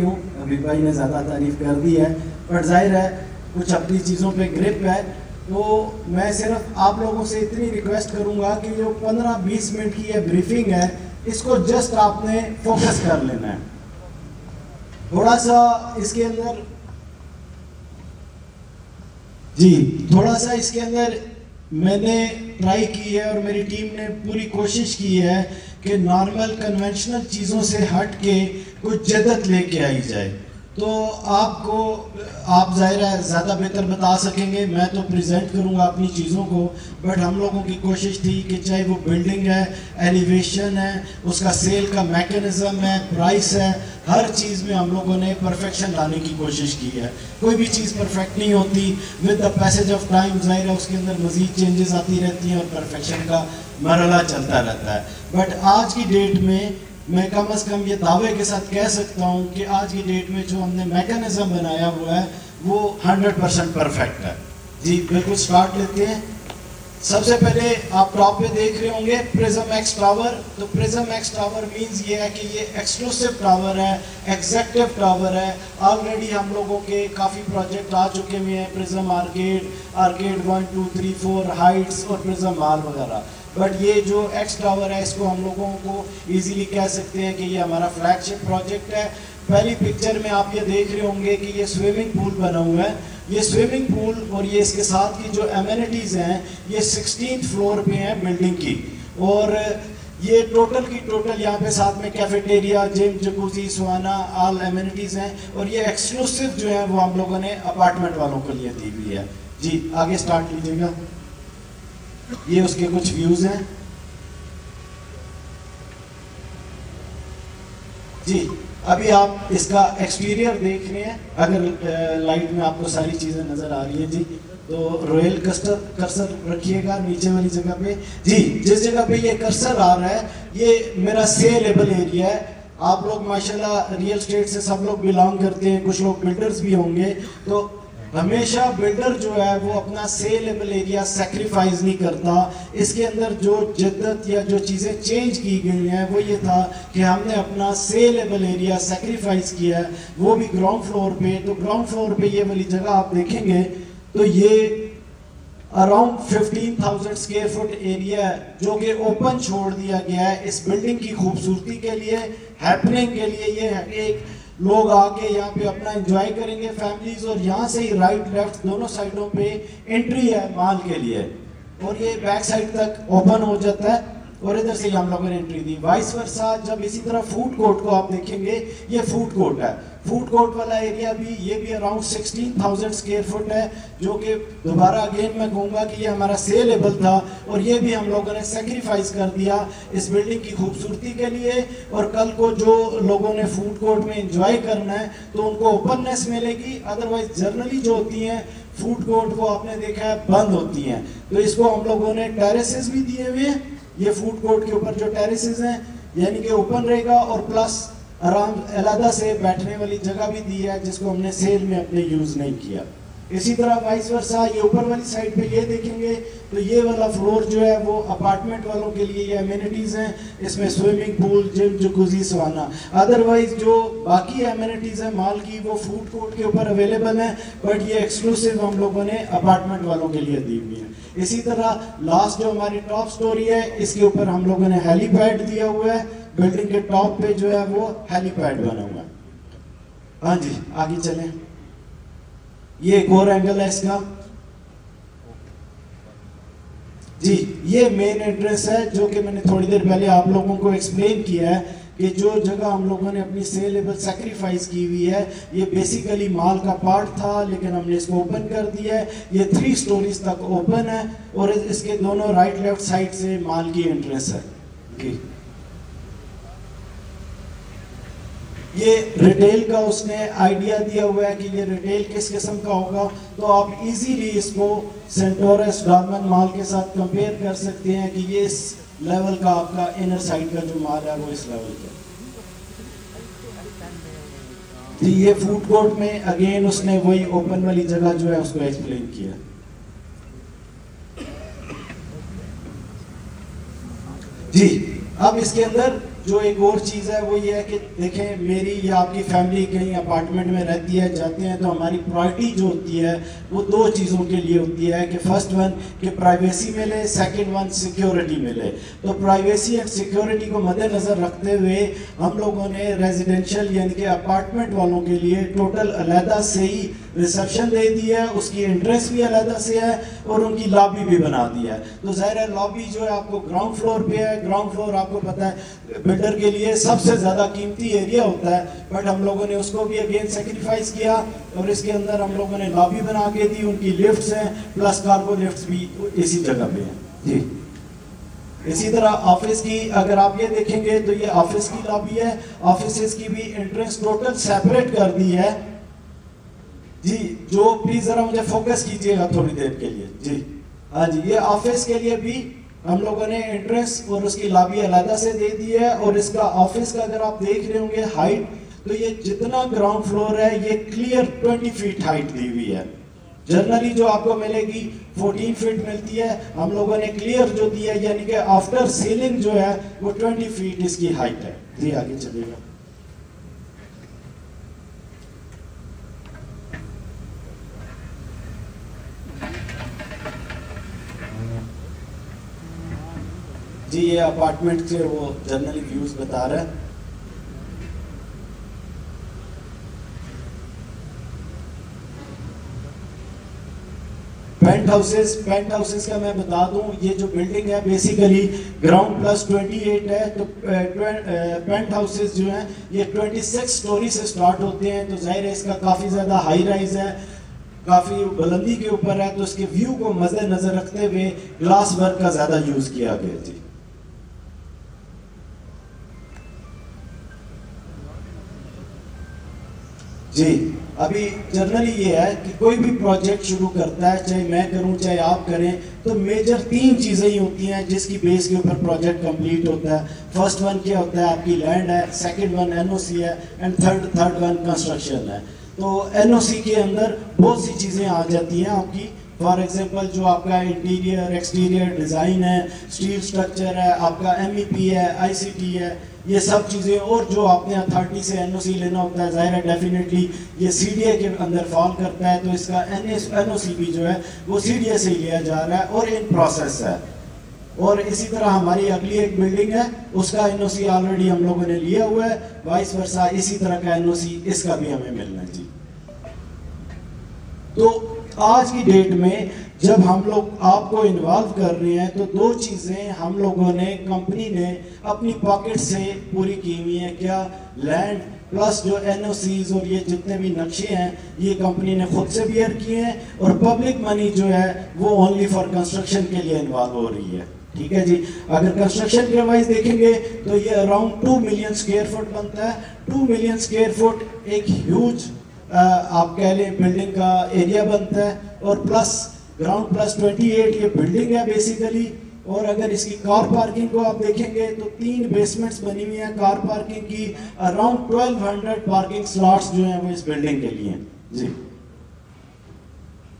अभी भाई ने ज़्यादा तारीफ कर दी है, बट जाहिर है कुछ अपनी चीज़ों पे ग्रिप है। तो मैं सिर्फ आप लोगों से इतनी रिक्वेस्ट करूंगा कि जो 15-20 मिनट की ये ब्रीफिंग है, इसको जस्ट आपने फोकस कर लेना है। थोड़ा सा इसके अंदर थोड़ा सा इसके अंदर मैंने ट्राई की है और मेरी टीम ने पूरी कोशिश की है कि नॉर्मल कन्वेंशनल चीज़ों से हट के कुछ जदत लेके आई जाए। तो आप जाहिर है ज़्यादा बेहतर बता सकेंगे, मैं तो प्रेजेंट करूंगा अपनी चीज़ों को, बट हम लोगों की कोशिश थी कि चाहे वो बिल्डिंग है, एलिवेशन है, उसका सेल का मैकेनिज़्म है, प्राइस है, हर चीज़ में हम लोगों ने परफेक्शन लाने की कोशिश की है। कोई भी चीज़ परफेक्ट नहीं होती, with the passage of time जाहिर है उसके अंदर मज़ीद चेंजेस आती रहती हैं और परफेक्शन का मरहला चलता रहता है। बट आज की डेट में मैं कम से कम ये दावे के साथ कह सकता हूँ कि आज की डेट में जो हमने मैकेनिज्म बनाया हुआ है वो 100% परफेक्ट है। जी बिल्कुल, स्टार्ट लेते हैं। सबसे पहले आप टॉप पे देख रहे होंगे प्रिज्म एक्स टावर। तो प्रिज्म एक्स टावर मींस ये है कि ये एक्सक्लूसिव टावर है, एग्जेक्टिव टावर है। ऑलरेडी हम लोगों के काफ़ी प्रोजेक्ट आ चुके हुए हैं, प्रिज्म आर्केड 1, 2, 3, 4 हाइट्स और प्रिज्म मॉल वगैरह। बट ये जो एक्स टावर है इसको हम लोगों को इजीली कह सकते हैं कि ये हमारा फ्लैगशिप प्रोजेक्ट है। पहली पिक्चर में आप ये देख रहे होंगे कि ये स्विमिंग पूल बना हुआ है। ये स्विमिंग पूल और ये इसके साथ की जो एमिनिटीज़ हैं ये 16th फ्लोर पे हैं बिल्डिंग की, और ये टोटल की टोटल यहाँ पे साथ में कैफेटेरिया, जिम, जकूजी, सुहाना, ऑल एमिनिटीज़ हैं। और ये एक्सक्लूसिव जो है वो हम लोगों ने अपार्टमेंट वालों के लिए दी हुई है। जी आगे स्टार्ट कीजिएगा। ये उसके कुछ व्यूज हैं। जी अभी आप इसका एक्सटीरियर देख रहे हैं, अगर लाइट में आपको सारी चीजें नजर आ रही है। जी तो रॉयल कर्सर रखिएगा नीचे वाली जगह पे। जी जिस जगह पे ये कर्सर आ रहा है ये मेरा सेलेबल एरिया है। आप लोग माशाल्लाह रियल एस्टेट से सब लोग बिलोंग करते हैं, कुछ लोग बिल्डर्स भी होंगे। तो हमेशा बिल्डर जो है वो अपना सेलेबल एरिया सेक्रीफाइस नहीं करता। इसके अंदर जो जद्दत या जो चीज़ें चेंज की गई हैं वो ये था कि हमने अपना सेलेबल एरिया सेक्रीफाइस किया है, वो भी ग्राउंड फ्लोर पे। तो ग्राउंड फ्लोर पे ये वाली जगह आप देखेंगे तो ये अराउंड 15,000 स्क्वायर फुट एरिया है जो कि ओपन छोड़ दिया गया है इस बिल्डिंग की खूबसूरती के लिए, हैपनिंग के लिए। ये है एक लोग आके यहाँ पे अपना एंजॉय करेंगे फैमिलीज, और यहाँ से ही राइट लेफ्ट दोनों साइडों पे एंट्री है माल के लिए, और ये बैक साइड तक ओपन हो जाता है और इधर से हम लोगों ने एंट्री दी। वाइस वर्सा जब इसी तरह फूड कोर्ट को आप देखेंगे, ये फूड कोर्ट है। फूड कोर्ट वाला एरिया भी ये भी अराउंड 16,000 स्क्वायर फुट है, जो कि दोबारा अगेन मैं कहूँगा कि ये हमारा सेलेबल था, और ये भी हम लोगों ने सेक्रीफाइस कर दिया इस बिल्डिंग की खूबसूरती के लिए। और कल को जो लोगों ने फूड कोर्ट में एंजॉय करना है तो उनको ओपननेस मिलेगी। अदरवाइज जर्नली जो होती हैं फूड कोर्ट को आपने देखा है बंद होती हैं, तो इसको हम लोगों ने टेरेसेस भी दिए हुए हैं। ये फूड कोर्ट के ऊपर जो टेरेसेस हैं यानी कि ओपन रहेगा, और प्लस आराम अलहदा से बैठने वाली जगह भी दी है जिसको हमने सेल में अपने यूज़ नहीं किया। इसी तरह वाइस वर्सा ये ऊपर वाली साइड पे ये देखेंगे तो ये वाला फ्लोर जो है वो अपार्टमेंट वालों के लिए ये एमिनिटीज़ हैं। इसमें स्विमिंग पूल, जिम, जकूजी, सुहाना। अदरवाइज जो बाकी एमिनिटीज़ हैं माल की वो फूड कोर्ट के ऊपर अवेलेबल हैं, बट ये एक्सक्लूसिव हम लोगों ने अपार्टमेंट वालों के लिए दी हुई है। इसी तरह लास्ट जो हमारी टॉप स्टोरी है इसके ऊपर हम लोगों ने हेलीपैड दिया हुआ है। बिल्डिंग के टॉप पे जो है वो हेलीपैड बना हुआ है। हाँ जी आगे चलें। ये एक और एंगल है इसका। जी ये मेन एंट्रेंस है जो कि मैंने थोड़ी देर पहले आप लोगों को एक्सप्लेन किया है कि जो जगह हम लोगों ने अपनी सेलेबल सेक्रीफाइस की हुई है ये बेसिकली माल का पार्ट था, लेकिन हमने इसको ओपन कर दिया है। ये 3 स्टोरीज तक ओपन है और इसके दोनों राइट लेफ्ट साइड से माल की एंट्रेंस है। ये रिटेल का उसने आइडिया दिया हुआ है कि ये रिटेल किस किस्म का होगा, तो आप इजीली इसको सेंटोरस डायमंड माल के साथ कंपेयर कर सकते हैं कि ये इस लेवल का आपका इनर साइड का जो माल है वो इस लेवल का। जी ये फूड कोर्ट में अगेन उसने वही ओपन वाली जगह जो है उसको एक्सप्लेन किया। जी अब इसके अंदर जो एक और चीज़ है वो ये है कि देखें, मेरी या आपकी फैमिली कहीं अपार्टमेंट में रहती है, जाते हैं, तो हमारी प्रायोरिटी जो होती है वो दो चीज़ों के लिए होती है कि फर्स्ट वन कि प्राइवेसी मिले, सेकंड वन सिक्योरिटी मिले। तो प्राइवेसी एंड सिक्योरिटी को मद्देनज़र रखते हुए हम लोगों ने रेजिडेंशियल यानी कि अपार्टमेंट वालों के लिए टोटल अलहदा से ही रिसेप्शन दे दी है, उसकी एंट्रेंस भी अलहदा से है और उनकी लॉबी भी बना दी है। तो ज़ाहिर है लॉबी जो है आपको ग्राउंड फ्लोर पे है। ग्राउंड फ्लोर आपको पता है बिल्डर के लिए सबसे ज़्यादा कीमती एरिया होता है, बट हम लोगों ने उसको भी अगेन सेक्रीफाइस किया और इसके अंदर हम लोगों ने लॉबी बना के दी, उनकी लिफ्ट्स हैं, प्लस कार्गो लिफ्ट्स भी इसी जगह पे हैं जी। इसी तरह ऑफिस की अगर आप ये देखेंगे तो ये ऑफिस की लॉबी है, ऑफिस की भी एंट्रेंस टोटल सेपरेट कर दी है जी। जो प्लीज जरा मुझे फोकस कीजिएगा थोड़ी देर के लिए जी। हाँ जी, ये ऑफिस के लिए भी हम लोगों ने एंट्रेंस और उसकी लॉबी अलग से दे दी है। और इसका ऑफिस का अगर आप देख रहे होंगे हाइट, तो ये जितना ग्राउंड फ्लोर है ये क्लियर 20 फीट हाइट दी हुई है। जनरली जो आपको मिलेगी 14 फीट मिलती है, हम लोगों ने क्लियर जो दी है यानी कि आफ्टर सीलिंग जो है वो 20 फीट इसकी हाइट है जी। आगे चलिएगा जी। ये अपार्टमेंट के वो जनरली व्यूज बता रहा है। पेंट हाउसेस का मैं बता दूं, ये जो बिल्डिंग है बेसिकली ग्राउंड प्लस 28 है। तो पेंट हाउसेस जो हैं ये 26 स्टोरी से स्टार्ट होते हैं। तो जाहिर है इसका काफ़ी ज़्यादा हाई राइज है, काफ़ी बुलंदी के ऊपर है, तो इसके व्यू को मद्देनजर रखते हुए ग्लास वर्क का ज़्यादा यूज़ किया गया जी। जी अभी जनरली ये है कि कोई भी प्रोजेक्ट शुरू करता है, चाहे मैं करूं चाहे आप करें, तो मेजर 3 चीज़ें ही होती हैं जिसकी बेस के ऊपर प्रोजेक्ट कंप्लीट होता है। फर्स्ट वन क्या होता है, आपकी लैंड है, सेकंड वन एनओसी है, एंड थर्ड वन कंस्ट्रक्शन है। तो एनओसी के अंदर बहुत सी चीज़ें आ जाती हैं आपकी। फॉर एग्जांपल जो आपका इंटीरियर एक्सटीरियर डिज़ाइन है, स्टील स्ट्रक्चर है, आपका एमईपी है, आईसीटी है, ये सब चीज़ें, और जो आपने अथॉरिटी से एनओसी लेना होता है, ज़ाहिर है डेफिनेटली ये सीडीए के अंदर फॉल करता है। तो इसका एनओसी भी जो है वो सीडीए से ही लिया जा रहा है और इन प्रोसेस है। और इसी तरह हमारी अगली एक बिल्डिंग है, उसका एनओसी ऑलरेडी हम लोगों ने लिया हुआ है, वाइस वर्सा इसी तरह का एनओसी इसका भी हमें मिलना है जी। तो आज की डेट में जब हम लोग आपको इन्वॉल्व कर रहे हैं, तो 2 चीज़ें हम लोगों ने, कंपनी ने अपनी पॉकेट से पूरी की हुई हैं। क्या, लैंड प्लस जो एनओसीज और ये जितने भी नक्शे हैं ये कंपनी ने खुद से बियर किए हैं, और पब्लिक मनी जो है वो ओनली फॉर कंस्ट्रक्शन के लिए इन्वॉल्व हो रही है। ठीक है जी। अगर कंस्ट्रक्शन के वाइज देखेंगे तो ये अराउंड 2 मिलियन स्क्वायर फुट बनता है। 2 मिलियन स्क्वायर फुट एक ह्यूज आप कह लें बिल्डिंग का एरिया बनता है। और प्लस ग्राउंड प्लस 28 ये बिल्डिंग है बेसिकली। और अगर इसकी कार पार्किंग को आप देखेंगे तो 3 बेसमेंट्स बनी हुई हैं कार पार्किंग की। अराउंड 1200 पार्किंग स्लॉट्स जो हैं वो इस बिल्डिंग के लिए जी।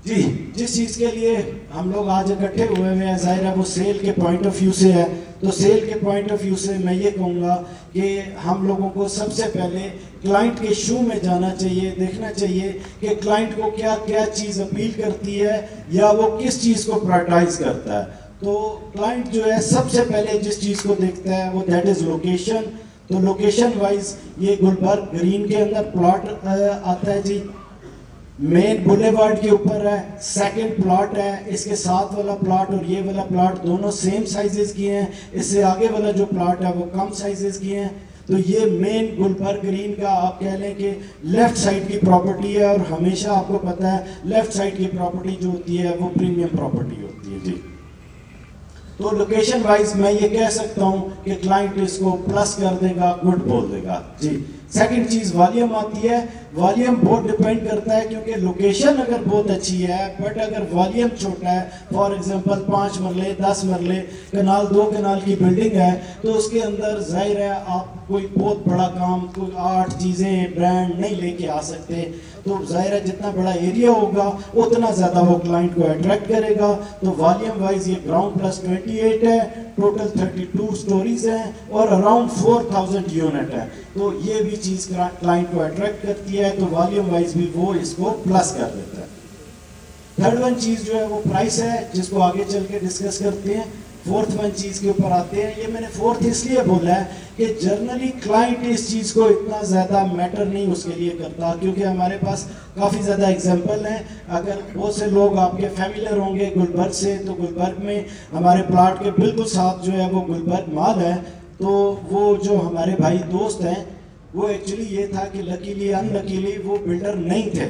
जी जिस चीज़ के लिए हम लोग आज इकट्ठे हुए हैं, जाहिर है वो सेल के पॉइंट ऑफ व्यू से है। तो सेल के पॉइंट ऑफ व्यू से मैं ये कहूँगा कि हम लोगों को सबसे पहले क्लाइंट के शू में जाना चाहिए, देखना चाहिए कि क्लाइंट को क्या क्या चीज़ अपील करती है या वो किस चीज़ को प्रायोरिटाइज करता है। तो क्लाइंट जो है सबसे पहले जिस चीज़ को देखता है वो दैट इज़ लोकेशन। तो लोकेशन वाइज ये गुलबर्ग ग्रीन के अंदर प्लॉट आता है जी, मेन बुलेवार्ड के ऊपर है। सेकंड प्लॉट है, इसके साथ वाला प्लॉट और ये वाला प्लॉट दोनों सेम साइजेस की हैं। इससे आगे वाला जो प्लॉट है वो कम साइजेस की हैं। तो ये मेन गुलबर्ग ग्रीन का आप कह लें कि लेफ्ट साइड की प्रॉपर्टी है। और हमेशा आपको पता है लेफ्ट साइड की प्रॉपर्टी जो होती है वो प्रीमियम प्रॉपर्टी होती है जी। तो लोकेशन वाइज मैं ये कह सकता हूँ कि क्लाइंट इसको प्लस कर देगा, गुड बोल देगा जी। सेकंड चीज़ वॉल्यूम आती है। वॉल्यूम बहुत डिपेंड करता है, क्योंकि लोकेशन अगर बहुत अच्छी है बट अगर वॉल्यूम छोटा है, फॉर एग्जांपल 5 मरले 10 मरले कनाल 2 कनाल की बिल्डिंग है, तो उसके अंदर जाहिर है आप कोई बहुत बड़ा काम, कोई 8 चीज़ें ब्रांड नहीं लेके आ सकते। तो जाहिर है जितना बड़ा एरिया होगा उतना ज़्यादा वो क्लाइंट को अट्रैक्ट करेगा। तो वॉल्यूम वाइज ये ग्राउंड प्लस 28 है, टोटल 32 स्टोरीज हैं और अराउंड 4000 यूनिट है। तो ये भी चीज़ क्लाइंट को अट्रैक्ट करती है, तो वॉल्यूम वाइज भी वो इसको प्लस कर देता है। थर्ड वन चीज़ जो है वो प्राइस है, जिसको आगे चल के डिस्कस करते हैं। फोर्थ वन चीज़ के ऊपर आते हैं। ये मैंने फोर्थ इसलिए बोला है कि जर्नली क्लाइंट इस चीज़ को इतना ज़्यादा मैटर नहीं उसके लिए करता, क्योंकि हमारे पास काफ़ी ज़्यादा एग्जांपल हैं। अगर बहुत से लोग आपके फैमिलियर होंगे गुलबर्ग से, तो गुलबर्ग में हमारे प्लाट के बिल्कुल साथ जो है वो गुलबर्ग मॉल है। तो वो जो हमारे भाई दोस्त हैं, वो एक्चुअली ये था कि लकीली अनलकीली वो बिल्डर नहीं थे,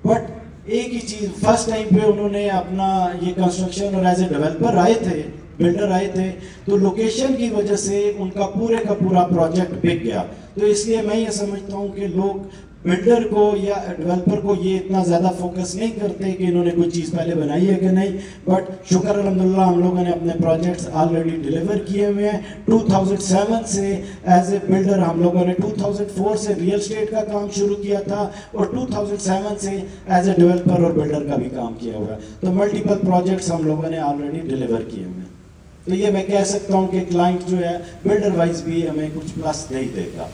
बट एक ही चीज़ फर्स्ट टाइम पे उन्होंने अपना ये कंस्ट्रक्शन और एज ए डेवलपर आए थे, बिल्डर आए थे, तो लोकेशन की वजह से उनका पूरे का पूरा प्रोजेक्ट बिक गया। तो इसलिए मैं ये समझता हूँ कि लोग बिल्डर को या डेवलपर को ये इतना ज़्यादा फोकस नहीं करते कि इन्होंने कोई चीज़ पहले बनाई है कि नहीं, बट शुक्र अल्हम्दुलिल्लाह हम लोगों ने अपने प्रोजेक्ट्स ऑलरेडी डिलीवर किए हुए हैं। 2007 से एज ए बिल्डर हम लोगों ने 2004 से रियल स्टेट का काम शुरू किया था और 2007 से एज ए डेवलपर और बिल्डर का भी काम किया हुआ है। तो मल्टीपल प्रोजेक्ट्स हम लोगों ने ऑलरेडी डिलीवर किए हुए हैं। तो ये मैं कह सकता हूँ कि क्लाइंट जो है बिल्डर वाइज भी हमें कुछ प्लस नहीं देगा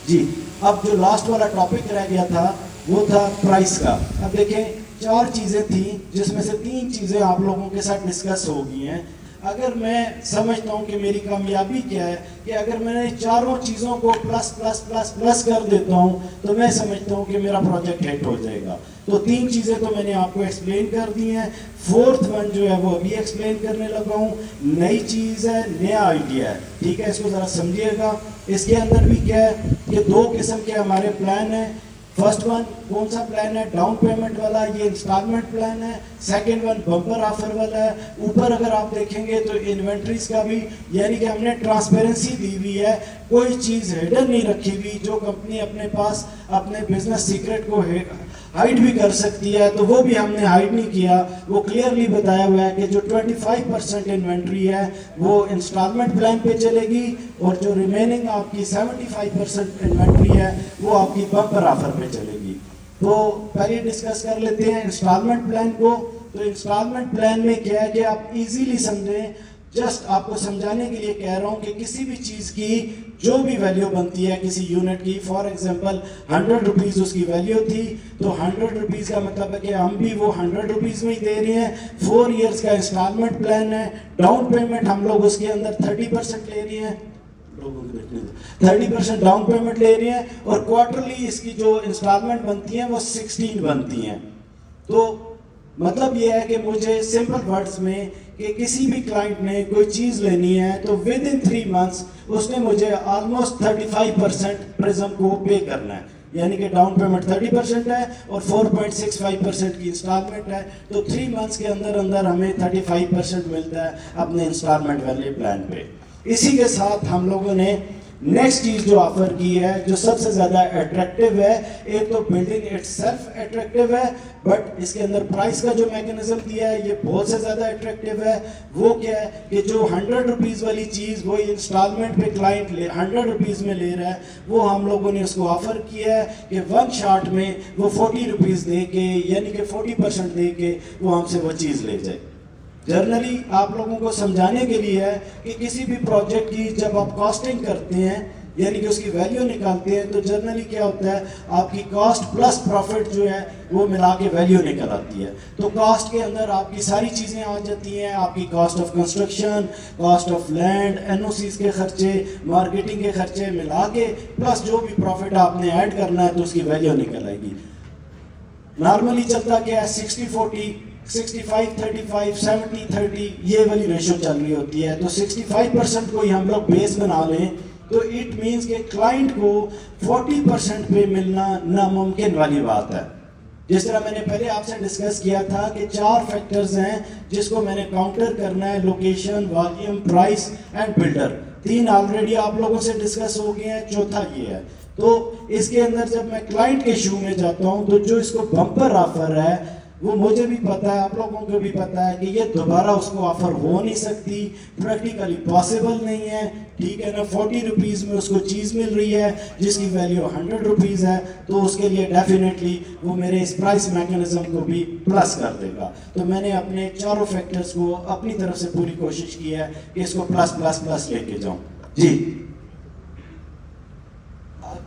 जी। अब जो लास्ट वाला टॉपिक रह गया था वो था प्राइस का। अब देखें 4 चीज़ें थी जिसमें से 3 चीज़ें आप लोगों के साथ डिस्कस हो गई हैं। अगर मैं समझता हूँ कि मेरी कामयाबी क्या है कि अगर मैंने चारों चीज़ों को प्लस प्लस प्लस प्लस कर देता हूँ तो मैं समझता हूँ कि मेरा प्रोजेक्ट हिट हो जाएगा। तो 3 चीज़ें तो मैंने आपको एक्सप्लेन कर दी हैं। फोर्थ वन जो है वो अभी एक्सप्लेन करने लगा हूँ। नई चीज़ है, नया आइडिया है, ठीक है, इसको ज़रा समझिएगा। इसके अंदर भी क्या है कि 2 किस्म के हमारे प्लान हैं। फर्स्ट वन कौन सा प्लान है? डाउन पेमेंट वाला, ये इंस्टॉलमेंट प्लान है। सेकंड वन बम्पर ऑफर वाला है। ऊपर अगर आप देखेंगे तो इन्वेंट्रीज का भी, यानी कि हमने ट्रांसपेरेंसी दी हुई है, कोई चीज़ हिडन नहीं रखी हुई। जो कंपनी अपने पास अपने बिजनेस सीक्रेट को हाइड भी कर सकती है तो वो भी हमने हाइड नहीं किया। वो क्लियरली बताया हुआ है कि जो 25% इन्वेंट्री है वो इंस्टॉलमेंट प्लान पे चलेगी और जो रिमेनिंग आपकी 75% इन्वेंट्री है वो आपकी बम्पर ऑफर पे चलेगी। तो पहले डिस्कस कर लेते हैं इंस्टॉलमेंट प्लान को। तो इंस्टॉलमेंट प्लान में क्या है कि आप इजीली समझें, जस्ट आपको समझाने के लिए कह रहा हूँ कि किसी भी चीज़ की जो भी वैल्यू बनती है किसी यूनिट की, फॉर एग्जांपल 100 रुपीज़ उसकी वैल्यू थी, तो 100 रुपीज़ का मतलब है कि हम भी वो 100 रुपीज़ में ही दे रहे हैं। 4 इयर्स का इंस्टॉलमेंट प्लान है। डाउन पेमेंट हम लोग उसके अंदर 30% ले रहे हैं, 30% डाउन पेमेंट ले रहे हैं और क्वार्टरली इसकी जो इंस्टॉलमेंट बनती हैं वो 16 बनती हैं। तो मतलब ये है कि मुझे सिंपल वर्ड्स में कि किसी भी क्लाइंट ने कोई चीज़ लेनी है तो विद इन 3 मंथ्स उसने मुझे ऑलमोस्ट 35% प्रिज्म को पे करना है, यानी कि डाउन पेमेंट 30% है और 4.65% की इंस्टॉलमेंट है। तो 3 मंथ्स के अंदर अंदर हमें 35% मिलता है अपने इंस्टॉलमेंट वाले प्लान पे। इसी के साथ हम लोगों ने नेक्स्ट चीज़ जो ऑफर की है जो सबसे ज़्यादा अट्रैक्टिव है, एक तो बिल्डिंग इटसेल्फ अट्रैक्टिव है, बट इसके अंदर प्राइस का जो मैकेनिज्म दिया है ये बहुत से ज़्यादा अट्रैक्टिव है। वो क्या है कि जो 100 रुपीज़ वाली चीज़ वो इंस्टॉलमेंट पे क्लाइंट 100 रुपीज़ में ले रहा है, वो हम लोगों ने उसको ऑफर किया है कि 1 शॉट में वो 40 रुपीज़ दे के, यानी कि 40% दे के वो हमसे वो चीज़ ले जाए। जनरली आप लोगों को समझाने के लिए है कि किसी भी प्रोजेक्ट की जब आप कॉस्टिंग करते हैं, यानी कि उसकी वैल्यू निकालते हैं, तो जनरली क्या होता है आपकी कॉस्ट प्लस प्रॉफिट जो है वो मिला के वैल्यू निकल आती है। तो कॉस्ट के अंदर आपकी सारी चीज़ें आ जाती हैं, आपकी cost of construction, cost of land, NOCs के खर्चे, मार्केटिंग के खर्चे मिला के प्लस जो भी प्रॉफिट आपने ऐड करना है तो उसकी वैल्यू निकल आएगी। नॉर्मली चलता क्या है 60-40, 65-35, 70-30 ये वाली रेशो चल रही होती है। तो 65% को ही हम लोग बेस बना लें तो इट मीन्स कि क्लाइंट को 40% पे मिलना नामुमकिन वाली बात है। जिस तरह मैंने पहले आपसे डिस्कस किया था कि 4 फैक्टर्स हैं जिसको मैंने काउंटर करना है, location, volume, price and builder. 3 already आप लोगों से डिस्कस हो गए हैं, चौथा ये है। तो इसके अंदर जब मैं क्लाइंट के शू में जाता हूँ तो जो इसको बम्पर ऑफर है वो मुझे भी पता है, आप लोगों को भी पता है कि ये दोबारा उसको ऑफर हो नहीं सकती, प्रैक्टिकली पॉसिबल नहीं है, ठीक है ना। 40 रुपीज़ में उसको चीज़ मिल रही है जिसकी वैल्यू 100 रुपीज़ है, तो उसके लिए डेफिनेटली वो मेरे इस प्राइस मैकेनिज्म को भी प्लस कर देगा। तो मैंने अपने चारों फैक्टर्स को अपनी तरफ से पूरी कोशिश की है कि इसको प्लस प्लस प्लस लेके जाऊं। जी,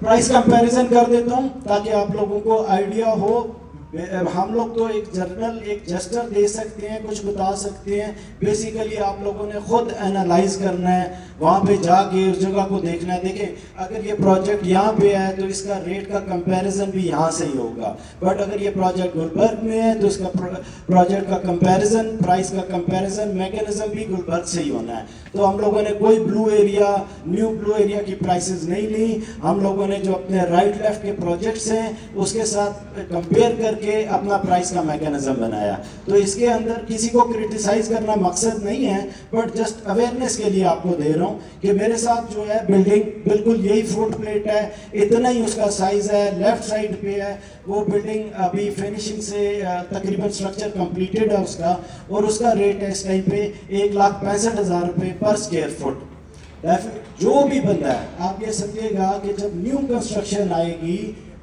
प्राइस कंपैरिजन कर देता हूं ताकि आप लोगों को आइडिया हो। हम लोग तो एक जर्नल, एक जस्टर दे सकते हैं, कुछ बता सकते हैं, बेसिकली आप लोगों ने खुद एनालाइज करना है, वहाँ पे जाके उस जगह को देखना है। देखें, अगर ये प्रोजेक्ट यहाँ पे है तो इसका रेट का कंपैरिजन भी यहाँ से ही होगा, बट अगर ये प्रोजेक्ट गुलबर्ग में है तो इसका प्रोजेक्ट का कंपैरिजन, प्राइस का कंपैरिजन मैकेनिज्म भी गुलबर्ग से ही होना है। तो हम लोगों ने कोई blue area, new blue area की प्राइसेस नहीं ली, हम लोगों ने जो अपने राइट लेफ्ट के प्रोजेक्ट्स हैं उसके साथ कंपेयर करके अपना प्राइस का मैकेनिज्म बनाया। तो इसके अंदर किसी को क्रिटिसाइज करना मकसद नहीं है, बट जस्ट अवेयरनेस के लिए आपको दे रहा हूँ कि मेरे साथ जो है बिल्डिंग बिल्कुल यही फ्रूट प्लेट है, इतना ही उसका साइज है, लेफ्ट साइड पे है वो बिल्डिंग, अभी फिनिशिंग से तकरीबन स्ट्रक्चर कंप्लीटेड है उसका, और उसका रेट है इस टाइम पे 1,65,000 रुपये पर स्क्वायर फुट। जो भी बंदा है, आप ये समझिएगा कि जब न्यू कंस्ट्रक्शन आएगी,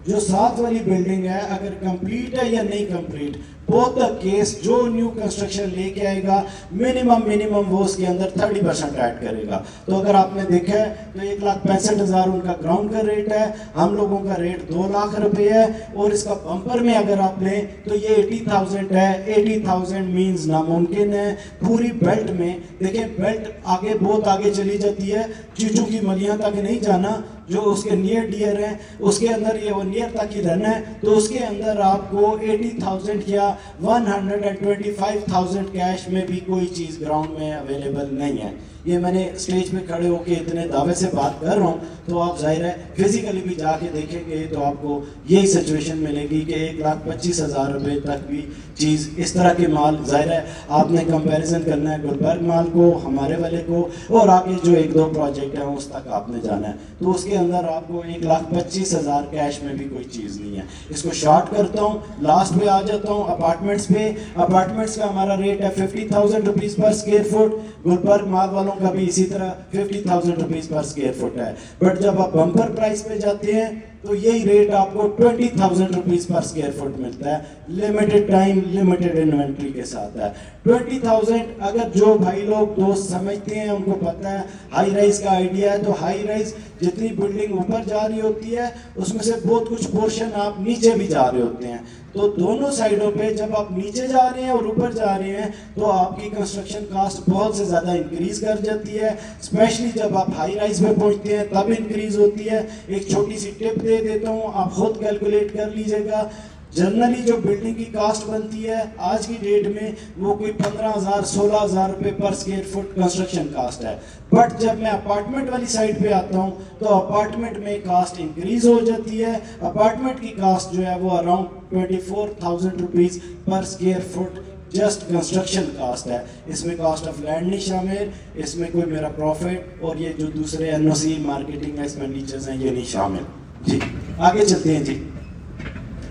जो साथ वाली बिल्डिंग है अगर कंप्लीट है या नहीं कंप्लीट, बोथ द केस जो न्यू कंस्ट्रक्शन लेके आएगा मिनिमम वो उसके अंदर 30% ऐड करेगा। तो अगर आपने देखा है तो 1,65,000 उनका ग्राउंड का रेट है, हम लोगों का रेट 2 लाख रुपए है, और इसका बम्पर में अगर आप लें तो ये 80,000 है। 80,000 मीन्स नामुमकिन है पूरी बेल्ट में। देखिए, बेल्ट आगे बहुत आगे चली जाती है, चीचू की मलियाँ तक नहीं जाना, जो उसके नियर डियर है उसके अंदर ये वो नियर तक ही रहना है। तो उसके अंदर आपको 80,000 या 125,000 कैश में भी कोई चीज़ ग्राउंड में अवेलेबल नहीं है। ये मैंने स्टेज पे खड़े होके इतने दावे से बात कर रहा हूँ, तो आप जाहिर है फिजिकली भी जाके देखेंगे तो आपको यही सिचुएशन मिलेगी कि 1,25,000 रुपये तक भी चीज़, इस तरह के माल, जाहिर है आपने कंपैरिजन करना है गुलबर्ग माल को, हमारे वाले को, और आगे जो 1-2 प्रोजेक्ट हैं उस तक आपने जाना है। तो उसके अंदर आपको 1,25,000 कैश में भी कोई चीज़ नहीं है। इसको शॉर्ट करता हूँ, लास्ट पे आ जाता हूँ अपार्टमेंट्स पे। अपार्टमेंट्स का हमारा रेट है 50,000 rupees per square foot, Gulberg माल वालों का भी इसी तरह 50,000 रुपीज़ पर स्क्वायर फुट है। बट जब आप बम्पर प्राइस पे जाते हैं तो यही रेट आपको 20,000 रुपीज़ पर स्क्वायर फुट मिलता है, लिमिटेड टाइम लिमिटेड इन्वेंट्री के साथ है। 20,000 अगर जो भाई लोग दोस्त समझते हैं, उनको पता है हाई राइज का आइडिया है, तो हाई राइज जितनी बिल्डिंग ऊपर जा रही होती है उसमें से बहुत कुछ पोर्शन आप नीचे भी जा रहे होते हैं। तो दोनों साइडों पे जब आप नीचे जा रहे हैं और ऊपर जा रहे हैं तो आपकी कंस्ट्रक्शन कास्ट बहुत से ज़्यादा इंक्रीज कर जाती है, स्पेशली जब आप हाई राइज में पहुंचते हैं तब इंक्रीज होती है। एक छोटी सी टिप दे देता हूँ, आप खुद कैलकुलेट कर लीजिएगा। जनरली जो बिल्डिंग की कास्ट बनती है आज की डेट में वो कोई 15,000 16,000 रुपये पर स्क्वायर फुट कंस्ट्रक्शन कास्ट है। बट जब मैं अपार्टमेंट वाली साइड पे आता हूँ तो अपार्टमेंट में कास्ट इंक्रीज हो जाती है। अपार्टमेंट की कास्ट जो है वो around 24,000 rupees per square foot just construction cost है। इसमें कास्ट ऑफ लैंड नहीं शामिल, इसमें कोई मेरा प्रॉफिट और ये जो दूसरे एनओसी मार्केटिंग एक्सपेंडिचर्स हैं ये नहीं शामिल। जी, आगे चलते हैं। जी,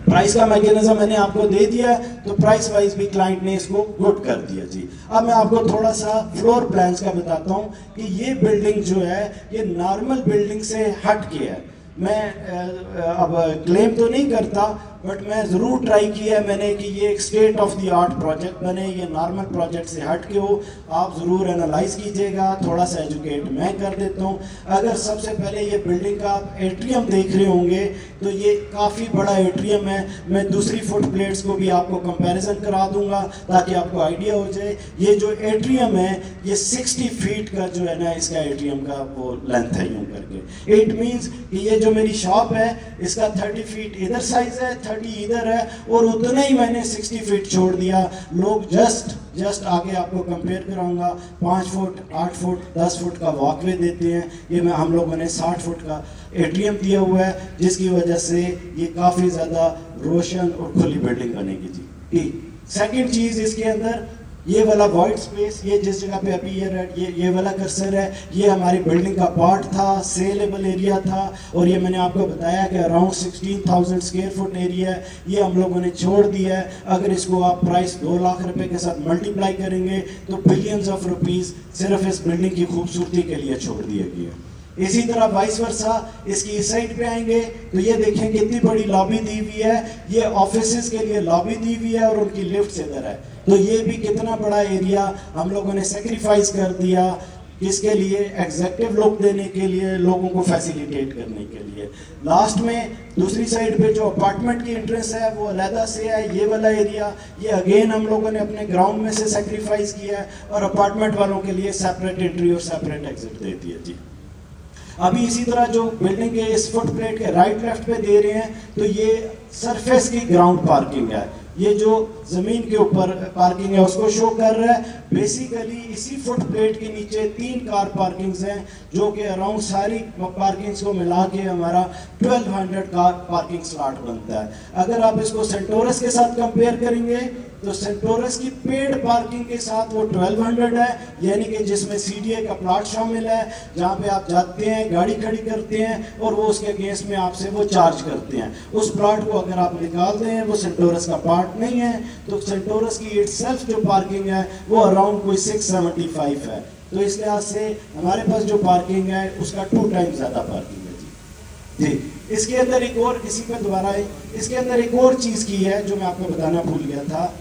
प्राइस का मैकेनिज्म मैंने आपको दे दिया, तो प्राइस वाइज भी क्लाइंट ने इसको गुड कर दिया। जी, अब मैं आपको थोड़ा सा फ्लोर प्लान्स का बताता हूँ कि ये बिल्डिंग जो है ये नॉर्मल बिल्डिंग से हट के है। मैं अब क्लेम तो नहीं करता, बट मैं ज़रूर ट्राई किया है मैंने कि ये एक state of the art project बने, ये नॉर्मल प्रोजेक्ट से हट के हो। आप ज़रूर एनालाइज कीजिएगा, थोड़ा सा एजुकेट मैं कर देता हूँ। अगर सबसे पहले ये बिल्डिंग का आप एट्रियम देख रहे होंगे तो ये काफ़ी बड़ा एट्रियम है। मैं दूसरी फुट प्लेट्स को भी आपको कंपैरिजन करा दूंगा ताकि आपको आइडिया हो जाए। ये जो एट्रियम है ये 60 फीट का जो है ना इसका एट्रियम का वो लेंथ है यूँ करके। इट मीन्स कि ये जो मेरी शॉप है इसका 30 फीट इधर साइज है, 30 इधर है, और उतना ही मैंने 60 फीट छोड़ दिया। लोग जस्ट आगे आपको कंपेयर कराऊंगा 5 फुट 8 फुट 10 फुट का वॉकवे देते हैं। ये मैं हम लोगों ने 60 फुट का एट्रियम दिया हुआ है, जिसकी वजह से ये काफ़ी ज़्यादा रोशन और खुली बिल्डिंग बनेगी। जी, सेकंड चीज़ इसके अंदर ये वाला वाइट स्पेस, ये जिस जगह पे अभी ये वाला कर्सर है, ये हमारी बिल्डिंग का पार्ट था, सेलेबल एरिया था, और ये मैंने आपको बताया कि अराउंड 16,000 स्क्वायर फुट एरिया है, ये हम लोगों ने छोड़ दिया है। अगर इसको आप प्राइस 2 लाख रुपए के साथ मल्टीप्लाई करेंगे तो बिलियंस ऑफ रुपीस सिर्फ इस बिल्डिंग की खूबसूरती के लिए छोड़ दिया गया। इसी तरह वाइस वर्सा इसकी इस साइड पे आएंगे तो ये देखें कितनी बड़ी लॉबी दी हुई है, ये ऑफिसेज के लिए लॉबी दी हुई है और उनकी लिफ्ट इधर है। तो ये भी कितना बड़ा एरिया हम लोगों ने सेक्रीफाइस कर दिया, किसके लिए? एग्जेक्टिव लुक देने के लिए, लोगों को फैसिलिटेट करने के लिए। लास्ट में दूसरी साइड पे जो अपार्टमेंट की एंट्रेंस है वो अलहदा से है, ये वाला एरिया, ये अगेन हम लोगों ने अपने ग्राउंड में से सेक्रीफाइस किया है और अपार्टमेंट वालों के लिए सेपरेट एंट्री और सेपरेट एग्जिट दे दिया जी। अभी इसी तरह जो बिल्डिंग के इस फुट प्लेट के राइट लेफ्ट पे दे रहे हैं तो ये सरफेस की ग्राउंड पार्किंग है, ये जो जमीन के ऊपर पार्किंग है उसको शो कर रहा है। बेसिकली इसी फुट प्लेट के नीचे 3 कार पार्किंग्स हैं जो कि अराउंड सारी पार्किंग्स को मिला के हमारा 1200 कार पार्किंग स्लॉट बनता है। अगर आप इसको सेंटोरस के साथ कंपेयर करेंगे तो सेंटोरस की पेड पार्किंग के साथ वो 1200 है, यानी कि जिसमें सीडीए का प्लॉट शामिल है, जहाँ पे आप जाते हैं, गाड़ी खड़ी करते हैं और वो उसके अगेंस्ट में आपसे वो चार्ज करते हैं। उस प्लॉट को अगर आप निकाल दें, वो सेंटोरस का पार्ट नहीं है, तो सेंटोरस की इटसेल्फ जो पार्किंग है वो अराउंड कोई 675 है। तो इस लिहाज से हमारे पास जो पार्किंग है उसका 2 टाइम्स ज़्यादा पार्किंग है जी। इसके अंदर एक और, इसी पे दोबारा है, इसके अंदर एक और चीज़ की है जो मैं आपको बताना भूल गया था।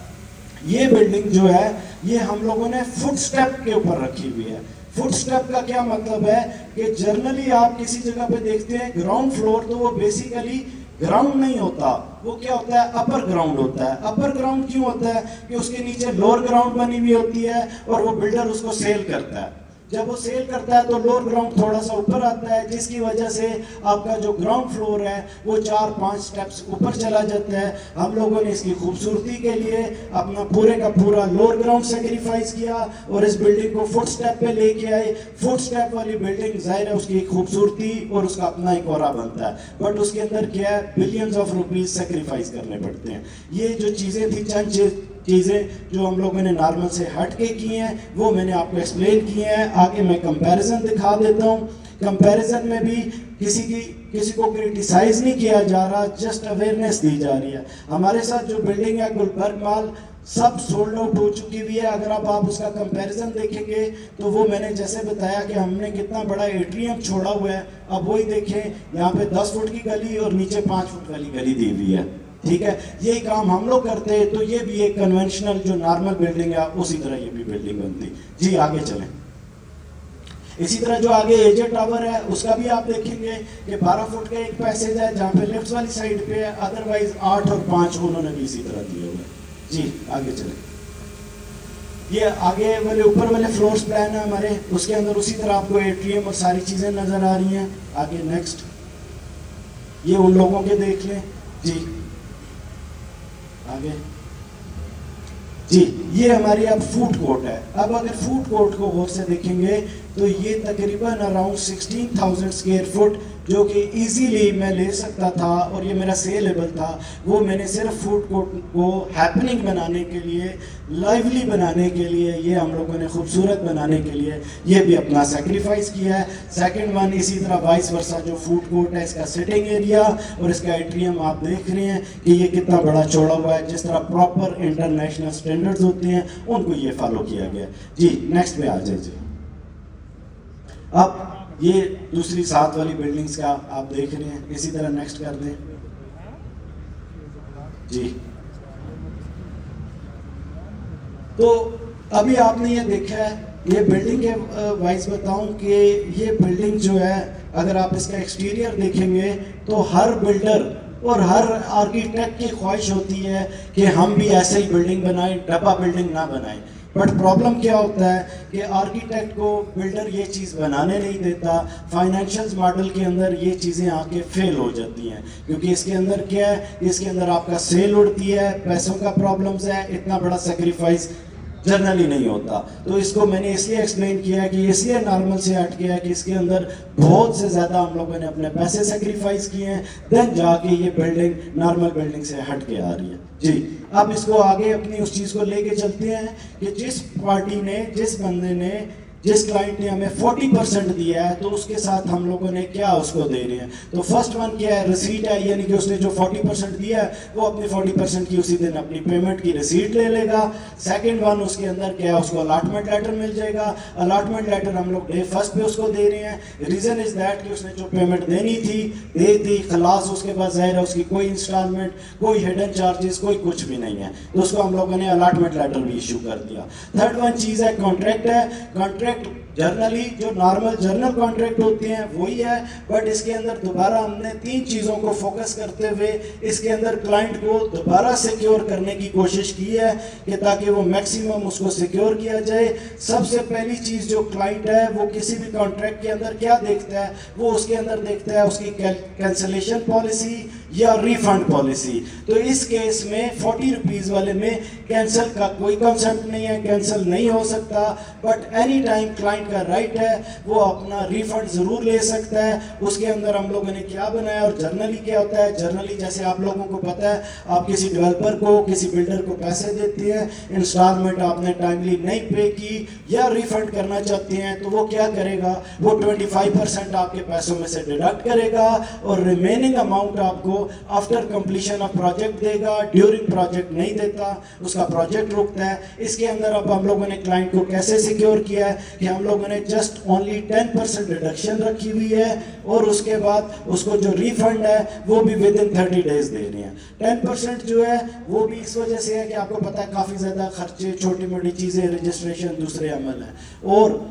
ये बिल्डिंग जो है ये हम लोगों ने फुट स्टेप के ऊपर रखी हुई है। फुट स्टेप का क्या मतलब है कि जनरली आप किसी जगह पे देखते हैं ग्राउंड फ्लोर, तो वो बेसिकली ग्राउंड नहीं होता, वो क्या होता है? अपर ग्राउंड होता है। अपर ग्राउंड क्यों होता है? कि उसके नीचे लोअर ग्राउंड बनी हुई होती है और वो बिल्डर उसको सेल करता है। जब वो सेल करता है तो लोअर ग्राउंड थोड़ा सा ऊपर आता है, जिसकी वजह से आपका जो ग्राउंड फ्लोर है वो 4-5 स्टेप्स ऊपर चला जाता है। हम लोगों ने इसकी खूबसूरती के लिए अपना पूरे का पूरा लोअर ग्राउंड सेक्रीफाइस किया और इस बिल्डिंग को फुट स्टेप पे लेके आए। फुट स्टेप वाली बिल्डिंग जाहिर है उसकी खूबसूरती और उसका अपना एक ऑरा बनता है, बट उसके अंदर क्या है? बिलियंस ऑफ रुपीज सेक्रीफाइस करने पड़ते हैं। ये जो चीज़ें थी, चंद चीज़ें जो हम लोगों ने नॉर्मल से हट के की हैं वो मैंने आपको एक्सप्लेन किए हैं। आगे मैं कंपैरिजन दिखा देता हूँ। कंपैरिजन में भी किसी को क्रिटिसाइज नहीं किया जा रहा, जस्ट अवेयरनेस दी जा रही है। हमारे साथ जो बिल्डिंग है गुलबर्ग माल सब सोल्ड आउट हो चुकी हुई है। अगर आप उसका कंपैरिजन देखेंगे तो वो मैंने जैसे बताया कि हमने कितना बड़ा एट्रियम छोड़ा हुआ है, अब वही देखें, यहाँ पे 10 फुट की गली और नीचे 5 फुट वाली गली दी हुई है। ठीक है, यही काम हम लोग करते हैं तो ये भी एक कन्वेंशनल जो नॉर्मल बिल्डिंग है उसी तरह ये भी बिल्डिंग बनती जी। आगे चलें। इसी तरह जो आगे एजे टावर है उसका भी आप देखेंगे कि 12 फुट का एक पैसेज है जहाँ पे लेफ्ट वाली साइड पे है, अदरवाइज 8 और 5 उन्होंने भी इसी तरह दिए हुए जी। आगे चलें। ये आगे वाले ऊपर वाले फ्लोर्स प्लान है हमारे, उसके अंदर उसी तरह आपको एट्रियम और सारी चीज़ें नज़र आ रही हैं। आगे नेक्स्ट, ये उन लोगों के देख लें जी। आगे जी, ये हमारी अब फूड कोर्ट है। अब अगर फूड कोर्ट को गौर से देखेंगे तो ये तकरीबन अराउंड 16,000 स्क्वायर फुट जो कि इजीली मैं ले सकता था और ये मेरा सेलेबल था, वो मैंने सिर्फ फूड कोर्ट को हैपनिंग बनाने के लिए, लाइवली बनाने के लिए, ये हम लोगों ने खूबसूरत बनाने के लिए ये भी अपना सेक्रीफाइस किया है। सेकंड वन इसी तरह वाइस वर्सा जो फूड कोर्ट है, इसका सिटिंग एरिया और इसका एट्रियम आप देख रहे हैं कि ये कितना बड़ा चौड़ा हुआ है। जिस तरह प्रॉपर इंटरनेशनल स्टैंडर्ड्स होते हैं उनको ये फॉलो किया गया जी। नेक्स्ट पे आ जाए जी। अब ये दूसरी साथ वाली बिल्डिंग्स का आप देख रहे हैं, इसी तरह नेक्स्ट कर दें जी। तो अभी आपने ये देखा है, ये बिल्डिंग के वाइज बताऊं कि ये बिल्डिंग जो है अगर आप इसका एक्सटीरियर देखेंगे तो हर बिल्डर और हर आर्किटेक्ट की ख्वाहिश होती है कि हम भी ऐसे ही बिल्डिंग बनाएं, डब्बा बिल्डिंग ना बनाएं। बट प्रॉब्लम क्या होता है कि आर्किटेक्ट को बिल्डर ये चीज़ बनाने नहीं देता। फाइनेंशियल मॉडल के अंदर ये चीज़ें आके फेल हो जाती हैं, क्योंकि इसके अंदर क्या है, इसके अंदर आपका सेल उड़ती है, पैसों का प्रॉब्लम्स है, इतना बड़ा सेक्रीफाइस जनरली नहीं होता। तो इसको मैंने इसलिए एक्सप्लेन किया कि इसलिए नॉर्मल से हट गया कि इसके अंदर बहुत से ज़्यादा हम लोगों ने अपने पैसे सेक्रीफाइस किए हैं, देन जाके ये बिल्डिंग नॉर्मल बिल्डिंग से हट के आ रही है जी। अब इसको आगे अपनी उस चीज़ को लेके चलते हैं कि जिस पार्टी ने, जिस बंदे ने, जिस क्लाइंट ने हमें 40% दिया है, तो उसके साथ हम लोगों ने क्या उसको दे रहे हैं। तो फर्स्ट वन क्या है, रिसीट है, यानी कि उसने जो 40% दिया है वो अपनी 40% की उसी दिन अपनी पेमेंट की रिसीट ले लेगा। सेकंड वन उसके अंदर क्या है, उसको अलॉटमेंट लेटर मिल जाएगा। अलॉटमेंट लेटर हम लोग डे फर्स्ट पे उसको दे रहे हैं। रीज़न इज़ दैट कि उसने जो पेमेंट देनी थी दे दी, खलास। उसके बाद ज़ाहिर है उसकी कोई इंस्टॉलमेंट, कोई हिडन चार्जेस, कोई कुछ भी नहीं है, तो उसको हम लोगों ने अलॉटमेंट लेटर भी इशू कर दिया। थर्ड वन चीज़ है कॉन्ट्रैक्ट है। कॉन्ट्रैक्ट जनरली जो नॉर्मल जर्नल कॉन्ट्रैक्ट होते हैं वही है, बट इसके अंदर दोबारा हमने 3 चीज़ों को फोकस करते हुए इसके अंदर क्लाइंट को दोबारा सिक्योर करने की कोशिश की है कि ताकि वो मैक्सिमम उसको सिक्योर किया जाए। सबसे पहली चीज़ जो क्लाइंट है वो किसी भी कॉन्ट्रैक्ट के अंदर क्या देखता है, वो उसके अंदर देखता है उसकी कैंसलेशन पॉलिसी या रिफंड पॉलिसी। तो इस केस में 40 रुपीज़ वाले में कैंसिल का कोई कॉन्सेप्ट नहीं है, कैंसिल नहीं हो सकता, बट एनी टाइम क्लाइंट का राइट है वो अपना रिफंड ज़रूर ले सकता है। उसके अंदर हम लोगों ने क्या बनाया, और जर्नली क्या होता है, जर्नली जैसे आप लोगों को पता है, आप किसी डेवलपर को, किसी बिल्डर को पैसे देते हैं, इंस्टॉलमेंट आपने टाइमली नहीं पे की या रिफंड करना चाहते हैं, तो वो क्या करेगा, वो 25% आपके पैसों में से डिडक्ट करेगा और रिमेनिंग अमाउंट आपको आफ्टर कंप्लीशन ऑफ प्रोजेक्ट देगा। ड्यूरिंग प्रोजेक्ट नहीं देता, उसका प्रोजेक्ट रुकता है। इसके अंदर अब हम लोगों ने क्लाइंट को कैसे सिक्योर किया है कि हम लोगों ने जस्ट ओनली 10% रिडक्शन रखी हुई है, और उसके बाद उसको जो रिफंड है वो भी विद इन 30 डेज दे रहे हैं। 10% जो है वो भी इस वजह से है कि आपको पता है काफ़ी ज़्यादा खर्चे, छोटी मोटी चीज़ें, रजिस्ट्रेशन, दूसरे अमल हैं, और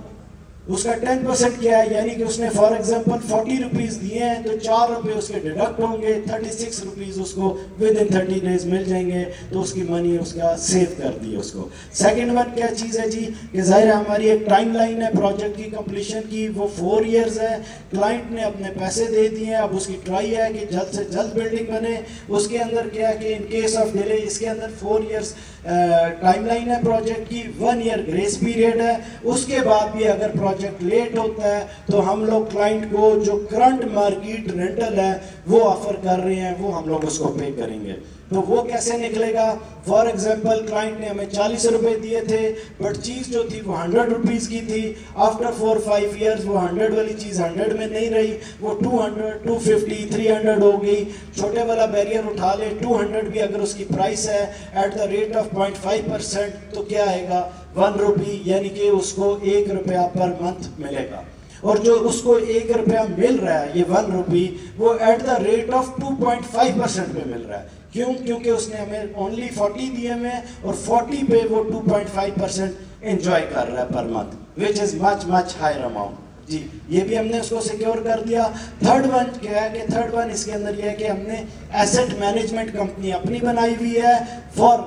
उसका 10% क्या है, यानी कि उसने फॉर एग्जांपल 40 रुपीज़ दिए हैं तो 4 रुपये उसके डिडक्ट होंगे, 36 रुपीज़ उसको विद इन 30 डेज मिल जाएंगे, तो उसकी मनी उसका सेव कर दी उसको। सेकंड वन क्या चीज़ है जी कि ज़ाहिर हमारी एक टाइम लाइन है प्रोजेक्ट की कंप्लीशन की, वो 4 इयर्स है। क्लाइंट ने अपने पैसे दे दिए, अब उसकी ट्राई है कि जल्द से जल्द बिल्डिंग बने। उसके अंदर क्या है कि इन केस ऑफ डिले इसके अंदर 4 इयर्स टाइमलाइन है प्रोजेक्ट की, 1 ईयर ग्रेस पीरियड है। उसके बाद भी अगर प्रोजेक्ट लेट होता है तो हम लोग क्लाइंट को जो करंट मार्केट रेंटल है वो ऑफर कर रहे हैं, वो हम लोग उसको पे करेंगे। तो वो कैसे निकलेगा, फॉर एग्जाम्पल क्लाइंट ने हमें 40 रुपए दिए थे, बट चीज़ जो थी वो 100 रुपीज़ की थी। आफ्टर 4-5 ईयर्स वो 100 वाली चीज़ 100 में नहीं रही, वो 200, 250, 300 हो गई। छोटे वाला बैरियर उठा ले, 200 भी अगर उसकी प्राइस है एट द रेट ऑफ 0.5%, तो क्या आएगा 1 रुपी, यानी कि उसको 1 रुपया पर मंथ मिलेगा। और जो उसको 1 रुपया मिल रहा है, ये 1 रुपी, वो एट द रेट ऑफ 2.5% पे मिल रहा है। क्यों? क्योंकि उसने हमें ओनली 40 दिए हैं और 40 पे वो 2.5% एंजॉय कर रहा है पर month, which is much much higher amount जी। ये भी हमने उसको सिक्योर कर दिया। थर्ड वन क्या है कि थर्ड वन इसके अंदर ये है कि हमने एसेट मैनेजमेंट कंपनी अपनी बनाई हुई है फॉर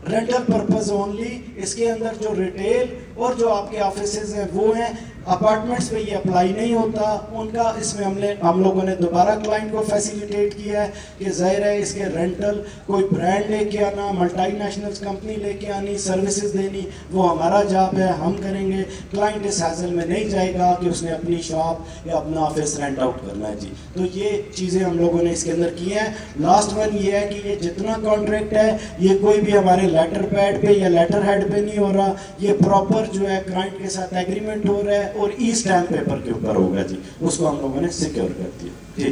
रेंटल पर्पज ओनली। इसके अंदर जो रिटेल और जो आपके ऑफिसेज हैं वो हैं, अपार्टमेंट्स पे ये अप्लाई नहीं होता उनका। इसमें हम लोगों ने दोबारा क्लाइंट को फैसिलिटेट किया है कि ज़ाहिर है इसके रेंटल कोई ब्रांड लेके आना, मल्टीनेशनल कंपनी लेके आनी, सर्विसेज देनी, वो हमारा जॉब है, हम करेंगे। क्लाइंट इस हैसल में नहीं जाएगा कि उसने अपनी शॉप या अपना ऑफिस रेंट आउट करना है जी। तो ये चीज़ें हम लोगों ने इसके अंदर की हैं। लास्ट वन ये है कि ये जितना कॉन्ट्रैक्ट है ये कोई भी हमारे लेटर पैड पे या लेटर हेड पे नहीं हो रहा, ये प्रॉपर जो है क्लाइंट के साथ एग्रीमेंट हो रहा है और ई स्टैम्प पेपर के ऊपर होगा जी। उसको हम लोगों ने सिक्योर कर दिया जी।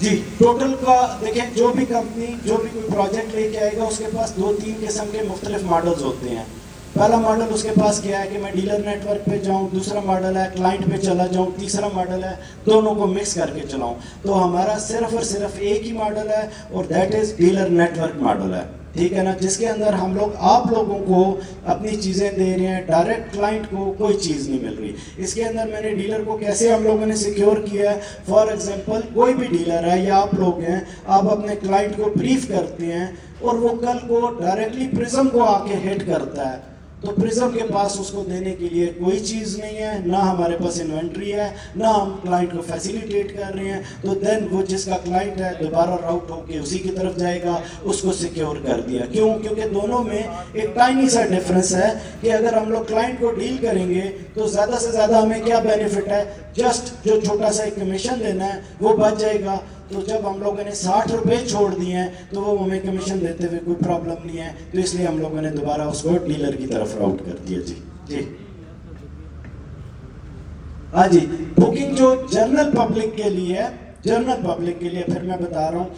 जी टोटल का देखें, जो भी कंपनी जो भी कोई प्रोजेक्ट लेके आएगा उसके पास 2-3 किस्म के मुख्तलिफ मॉडल्स होते हैं। पहला मॉडल उसके पास क्या है कि मैं डीलर नेटवर्क पे जाऊं, दूसरा मॉडल है क्लाइंट पे चला जाऊं, तीसरा मॉडल है दोनों को मिक्स करके चलाऊं। तो हमारा सिर्फ और सिर्फ एक ही मॉडल है और that is dealer network model है, ठीक है ना, जिसके अंदर हम लोग आप लोगों को अपनी चीज़ें दे रहे हैं, डायरेक्ट क्लाइंट को कोई चीज़ नहीं मिल रही। इसके अंदर मैंने डीलर को कैसे हम लोगों ने सिक्योर किया है, फॉर एग्जांपल कोई भी डीलर है या आप लोग हैं, आप अपने क्लाइंट को ब्रीफ करते हैं और वो कल को डायरेक्टली प्रिज्म को आके हिट करता है तो प्रिज्म के पास उसको देने के लिए कोई चीज़ नहीं है, ना हमारे पास इन्वेंट्री है, ना हम क्लाइंट को फैसिलिटेट कर रहे हैं। तो देन वो जिसका क्लाइंट है दोबारा राउट होके उसी की तरफ जाएगा, उसको सिक्योर कर दिया। क्यों? क्योंकि दोनों में एक टाइनी सा डिफरेंस है कि अगर हम लोग क्लाइंट को डील करेंगे तो ज़्यादा से ज़्यादा हमें क्या बेनिफिट है, जस्ट जो छोटा सा एक कमीशन देना है वो बच जाएगा। तो जब हम लोगों ने 60 रुपए छोड़ दिए हैं तो वो हमें कमीशन देते हुए कोई प्रॉब्लम नहीं है, तो इसलिए हम लोगों ने दोबारा उसको डीलर की तरफ राउट कर दिया। जी जी हाँ जी। बुकिंग जो जनरल पब्लिक के लिए है, जनरल पब्लिक के लिए फिर मैं बता रहा हूँ,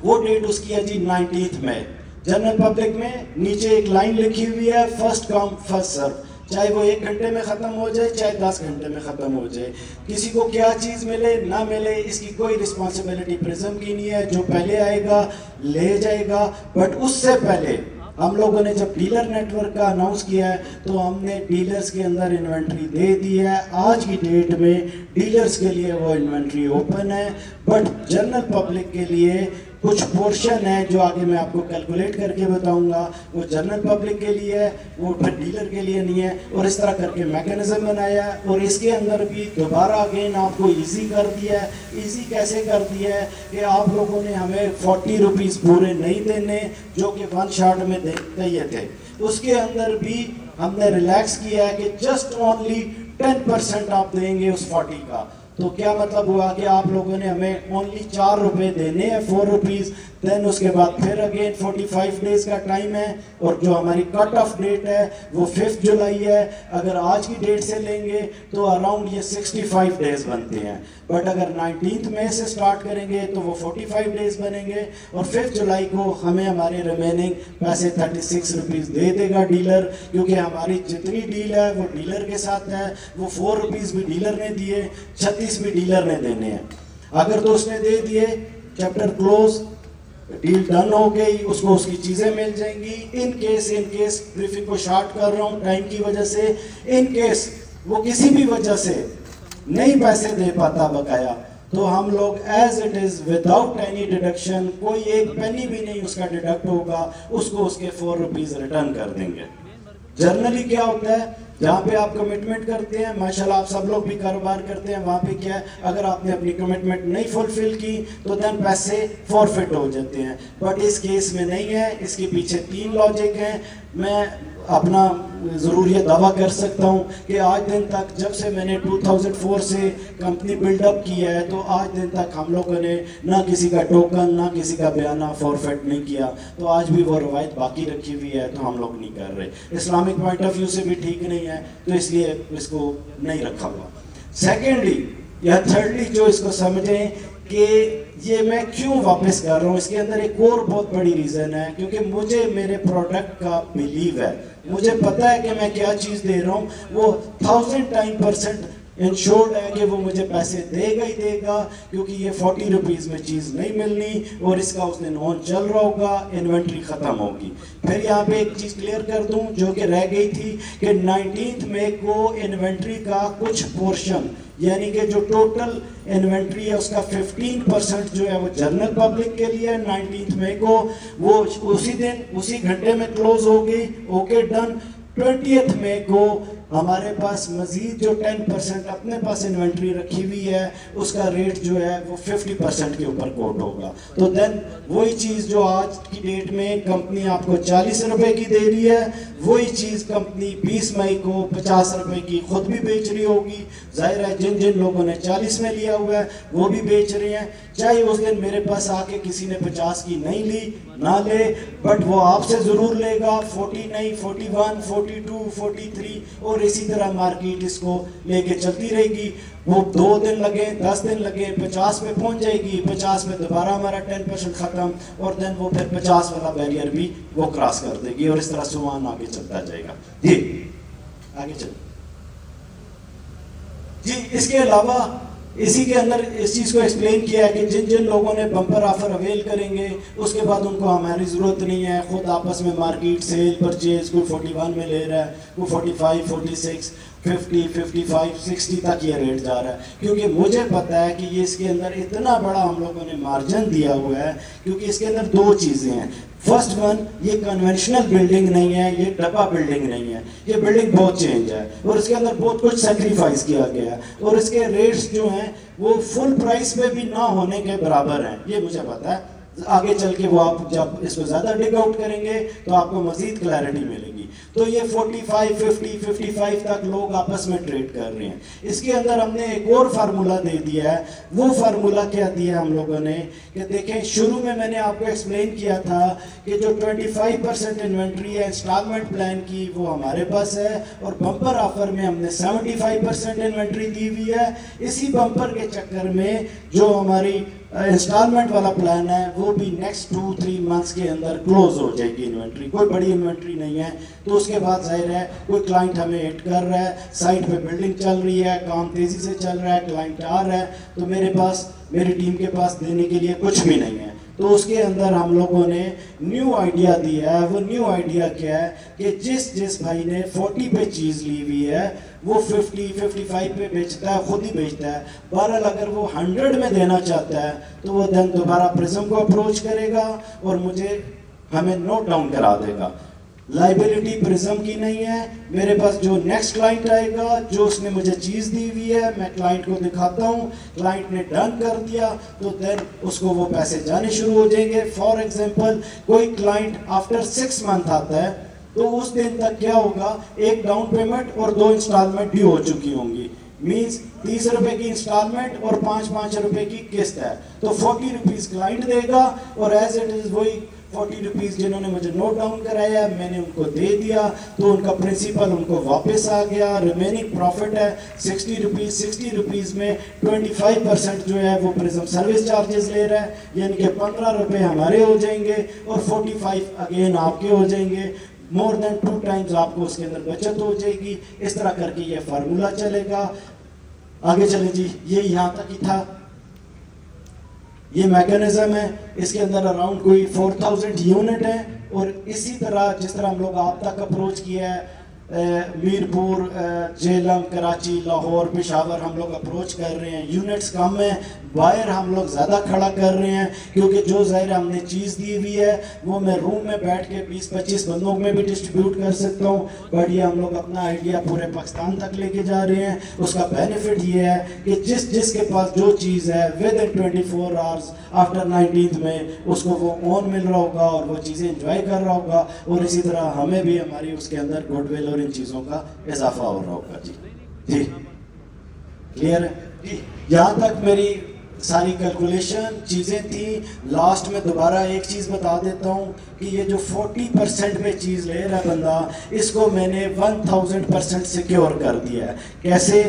वो डेट उसकी है जी 19 मई। जनरल पब्लिक में नीचे एक लाइन लिखी हुई है, फर्स्ट कम फर्स्ट सर्व। चाहे वो 1 घंटे में ख़त्म हो जाए, चाहे 10 घंटे में ख़त्म हो जाए, किसी को क्या चीज़ मिले ना मिले इसकी कोई रिस्पॉन्सिबिलिटी प्रिज्म की नहीं है। जो पहले आएगा ले जाएगा। बट उससे पहले हम लोगों ने जब डीलर नेटवर्क का अनाउंस किया है तो हमने डीलर्स के अंदर इन्वेंट्री दे दी है। आज की डेट में डीलर्स के लिए वो इन्वेंट्री ओपन है, बट जनरल पब्लिक के लिए कुछ पोर्शन है जो आगे मैं आपको कैलकुलेट करके बताऊंगा, वो जनरल पब्लिक के लिए है, वो डीलर के लिए नहीं है। और इस तरह करके मैकेनिज्म बनाया है। और इसके अंदर भी दोबारा अगेन आपको इजी कर दिया है। इजी कैसे कर दिया है कि आप लोगों ने हमें 40 रुपीज़ पूरे नहीं देने जो कि 1 शॉट में चाहिए थे। उसके अंदर भी हमने रिलैक्स किया है कि जस्ट ओनली 10% आप देंगे उस 40 का। तो क्या मतलब हुआ कि आप लोगों ने हमें ओनली 4 रुपए देने हैं, 4 रुपीज़। देन उसके बाद फिर अगेन 45 डेज का टाइम है और जो हमारी कट ऑफ डेट है वो 5 जुलाई है। अगर आज की डेट से लेंगे तो अराउंड ये 65 डेज बनते हैं। बट अगर 19 मई से स्टार्ट करेंगे तो वो 45 डेज बनेंगे और 5 जुलाई को हमें हमारे रिमेनिंग पैसे 36 रुपीज़ दे देगा डीलर, क्योंकि हमारी जितनी डील है वो डीलर के साथ है। वो 4 रुपीज़ भी डीलर ने दिए, 36 भी डीलर ने देने हैं। अगर तो उसने दे दिए, चैप्टर क्लोज, डील डन हो गई, उसको उसकी चीज़ें मिल जाएंगी। इन केस ब्रीफिंग को शॉर्ट कर रहा हूँ टाइम की वजह से, इन केस वो किसी भी वजह से नहीं पैसे दे पाता बकाया, तो हम लोग as it is without any deduction, कोई एक पेनी भी नहीं उसका डिडक्ट होगा, उसको उसके 4 रुपीज़ रिटर्न कर देंगे। जनरली क्या होता है, जहाँ पे आप कमिटमेंट करते हैं, माशाल्लाह आप सब लोग भी कारोबार करते हैं, वहाँ पे क्या है, अगर आपने अपनी कमिटमेंट नहीं फुलफिल की तो देन पैसे फॉरफिट हो जाते हैं। बट इस केस में नहीं है। इसके पीछे 3 लॉजिक हैं। मैं अपना ज़रूर ये दावा कर सकता हूँ कि आज दिन तक, जब से मैंने 2004 से कंपनी बिल्डअप की है, तो आज दिन तक हम लोगों ने ना किसी का टोकन ना किसी का बयाना फॉरफिट नहीं किया। तो आज भी वो रवायत बाकी रखी हुई है, तो हम लोग नहीं कर रहे। इस्लामिक पॉइंट ऑफ व्यू से भी ठीक नहीं है, तो इसलिए इसको नहीं रखा हुआ। सेकेंडली या थर्डली जो इसको समझें कि ये मैं क्यों वापस कर रहा हूँ, इसके अंदर एक और बहुत बड़ी रीज़न है, क्योंकि मुझे मेरे प्रोडक्ट का बिलीव है। मुझे पता है कि मैं क्या चीज़ दे रहा हूँ, वो 1000% इंश्योर्ड है कि वो मुझे पैसे देगा ही देगा, क्योंकि ये 40 रुपीज़ में चीज़ नहीं मिलनी और इसका उस दिन ऑन चल रहा होगा, इन्वेंट्री ख़त्म होगी। फिर यहाँ पे एक चीज़ क्लियर कर दूँ जो कि रह गई थी कि 19 मई को इन्वेंट्री का कुछ पोर्शन, यानी कि जो टोटल इन्वेंट्री है उसका 15% जो है वो जनरल पब्लिक के लिए 19 मई को, वो उसी दिन उसी घंटे में क्लोज हो गई। Okay done. 20 मई को हमारे पास मजीद जो 10% अपने पास इन्वेंट्री रखी हुई है उसका रेट जो है वो 50% के ऊपर कोट होगा। तो देन वही चीज़ जो आज की डेट में कंपनी आपको 40 रुपए की दे रही है, वही चीज़ कंपनी 20 मई को 50 रुपए की खुद भी बेच रही होगी। जाहिर है जिन जिन लोगों ने 40 में लिया हुआ है वो भी बेच रहे हैं, चाहे उस दिन मेरे पास आके किसी ने 50 की नहीं ली ना ले, बट वो आपसे ज़रूर लेगा। 40 नहीं, 41, 42, 43 और इसी तरह मार्केट इसको लेके चलती रहेगी। वो 2 दिन लगे, 10 दिन लगे, 50 पे पहुंच जाएगी, 50 पे दोबारा हमारा 10% ख़त्म और देन वो फिर 50 वाला बैरियर भी वो क्रॉस कर देगी और इस तरह सामान आगे चलता जाएगा। जी आगे चल जी। इसके अलावा इसी के अंदर इस चीज़ को एक्सप्लेन किया है कि जिन जिन लोगों ने बम्पर ऑफर अवेल करेंगे उसके बाद उनको हमारी ज़रूरत नहीं है, खुद आपस में मार्केट सेल परचेज, कोई 41 में ले रहा है, कोई 45, 46, 50, 55, 60 तक ये रेट जा रहा है, क्योंकि मुझे पता है कि ये इसके अंदर इतना बड़ा हम लोगों ने मार्जिन दिया हुआ है, क्योंकि इसके अंदर दो चीज़ें हैं। फर्स्ट वन, ये कन्वेंशनल बिल्डिंग नहीं है, ये डब्बा बिल्डिंग नहीं है, ये बिल्डिंग बहुत चेंज है और इसके अंदर बहुत कुछ सेक्रीफाइस किया गया है और इसके रेट्स जो हैं वो फुल प्राइस पे भी ना होने के बराबर हैं, ये मुझे पता है। आगे चल के वो आप जब इसको ज़्यादा डिग आउट करेंगे तो आपको मज़ीद क्लैरिटी मिलेगी। तो ये 45, 50, 55 तक लोग आपस में ट्रेड कर रहे हैं। इसके अंदर हमने एक और फार्मूला दे दिया है। वो फार्मूला क्या दिया हम लोगों ने कि देखें, शुरू में मैंने आपको एक्सप्लेन किया था कि जो 25% इन्वेंट्री है इंस्टॉलमेंट प्लान की वो हमारे पास है और बम्पर ऑफर में हमने 75% इन्वेंट्री दी हुई है। इसी बम्पर के चक्कर में जो हमारी इंस्टॉलमेंट वाला प्लान है वो भी नेक्स्ट 2-3 मंथ्स के अंदर क्लोज हो जाएगी इन्वेंट्री। कोई बड़ी इन्वेंट्री नहीं है, तो उसके बाद जाहिर है कोई क्लाइंट हमें हिट कर रहा है, साइट पे बिल्डिंग चल रही है, काम तेज़ी से चल रहा है, क्लाइंट आ रहा है, तो मेरी टीम के पास देने के लिए कुछ भी नहीं है। तो उसके अंदर हम लोगों ने न्यू आइडिया दिया है। वो न्यू आइडिया क्या है कि जिस भाई ने 40 पे चीज़ ली हुई है वो 50, 55 पे बेचता है, खुद ही बेचता है। बहरहाल अगर वो 100 में देना चाहता है तो वो देन दोबारा प्रिज्म को अप्रोच करेगा और हमें नोट डाउन करा देगा। लाइबिलिटी प्रिज्म की नहीं है, मेरे पास जो नेक्स्ट क्लाइंट आएगा, जो उसने मुझे चीज़ दी हुई है, मैं क्लाइंट को दिखाता हूँ, क्लाइंट ने डन कर दिया तो देन उसको वो पैसे जाने शुरू हो जाएंगे। फॉर एग्जांपल कोई क्लाइंट आफ्टर 6 मंथ आता है तो उस दिन तक क्या होगा, एक डाउन पेमेंट और 2 इंस्टॉलमेंट भी हो चुकी होंगी। मीन्स 30 रुपए की इंस्टॉलमेंट और 5-5 रुपए की किस्त है, तो 40 रुपीज़ क्लाइंट देगा और एज इट इज़ वही 40 रुपीज़ जिन्होंने मुझे नोट डाउन कराया मैंने उनको दे दिया, तो उनका प्रिंसिपल उनको वापस आ गया। रिमेनिंग प्रॉफिट है 60 रुपीज़। 60 रुपीज़ में 25% जो है वो प्रिज्म सर्विस चार्जेस ले रहा है, यानी कि 15 रुपये हमारे हो जाएंगे और 45 अगेन आपके हो जाएंगे। मोर देन 2 टाइम्स आपको उसके अंदर बचत हो जाएगी। इस तरह करके ये फार्मूला चलेगा। आगे चले जी, ये यहाँ तक ही था, ये मैकेनिज्म है। इसके अंदर अराउंड कोई 4000 यूनिट है और इसी तरह जिस तरह हम लोग आप तक अप्रोच किया है, मीरपुर, जेलम, कराची, लाहौर, पेशावर हम लोग अप्रोच कर रहे हैं। यूनिट्स कम है, बायर हम लोग ज़्यादा खड़ा कर रहे हैं, क्योंकि जो ज़ाहिर हमने चीज़ दी हुई है वो मैं रूम में बैठ के 20-25 बंदों में भी डिस्ट्रीब्यूट कर सकता हूँ, बट ये हम लोग अपना आइडिया पूरे पाकिस्तान तक लेके जा रहे हैं। उसका बेनिफिट ये है कि जिसके पास जो चीज़ है with in 24 hours after 19th में उसको वो ऑन मिल रहा होगा और वो चीज़ें इंजॉय कर रहा होगा, और इसी तरह हमें भी हमारी उसके अंदर गुडविल और इन चीज़ों का इजाफा हो रहा होगा। जी क्लियर है जी। यहाँ तक मेरी सारी कैलकुलेशन चीज़ें थी। लास्ट में दोबारा एक चीज़ बता देता हूँ कि ये जो 40% पे चीज़ ले रहा है बंदा, इसको मैंने 1000% सिक्योर कर दिया है। कैसे?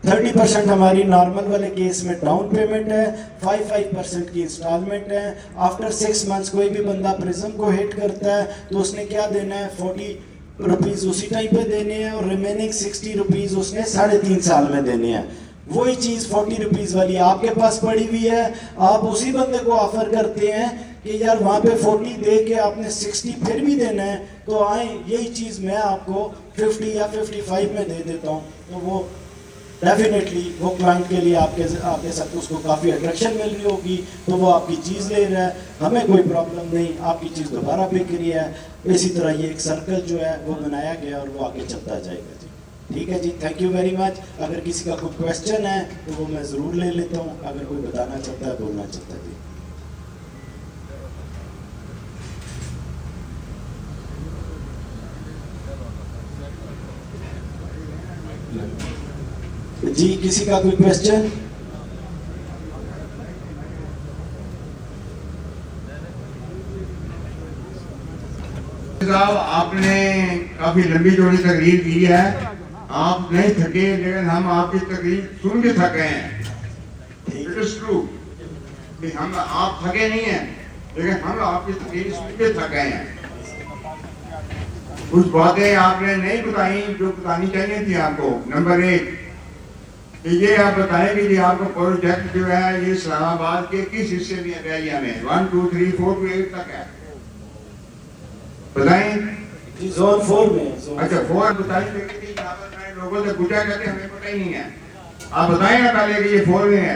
30% हमारी नॉर्मल वाले केस में डाउन पेमेंट है, 5% की इंस्टॉलमेंट है। आफ्टर 6 मंथ्स कोई भी बंदा प्रिज्म को हिट करता है तो उसने क्या देना है, 40 रुपीज़ उसी टाइम पे देने हैं और रिमेनिंग 60 रुपीज़ उसने 3.5 साल में देने हैं। वही चीज़ 40 रुपीज़ वाली आपके पास पड़ी हुई है, आप उसी बंदे को ऑफर करते हैं कि यार वहाँ पे 40 दे के आपने 60 फिर भी देना है, तो आए यही चीज़ मैं आपको 50 या 55 में दे देता हूँ। तो वो डेफिनेटली वो क्लाइंट के लिए आपके साथ उसको काफ़ी अट्रैक्शन मिल रही होगी, तो वो आपकी चीज़ ले रहा है, हमें कोई प्रॉब्लम नहीं, आपकी चीज़ दोबारा बिक रही है। इसी तरह ये एक सर्कल जो है वो बनाया गया और वो आगे चलता जाएगा जी। ठीक है जी, थैंक यू वेरी मच। अगर किसी का कोई क्वेश्चन है तो वो मैं ज़रूर ले लेता हूँ, अगर कोई बताना चाहता है, बोलना चाहता है जी। किसी का कोई क्वेश्चन? साहब आपने काफी लंबी चौड़ी तकरीर की है, आप नहीं थके, लेकिन हम आपकी तकरीर सुन के थके हैं। इट इज ट्रू कि हम आप थके नहीं हैं, लेकिन हम आपकी तकरीर सुन के थके हैं। कुछ बातें आपने नहीं बताई जो बतानी चाहिए थी आपको। नंबर 1 ये आप बताएं कि ये आपका प्रोजेक्ट जो है ये इस्लामाबाद के किस हिस्से में एरिया में 1, 2, 3, 4 to 8 तक है, बताएं। जी जोन 4 में है, जोन अच्छा 4 बताइए कि यहाँ पर मैं लोगों से पूछा करते हमें पता ही नहीं है, आप बताएं ना पहले कि ये 4 में है।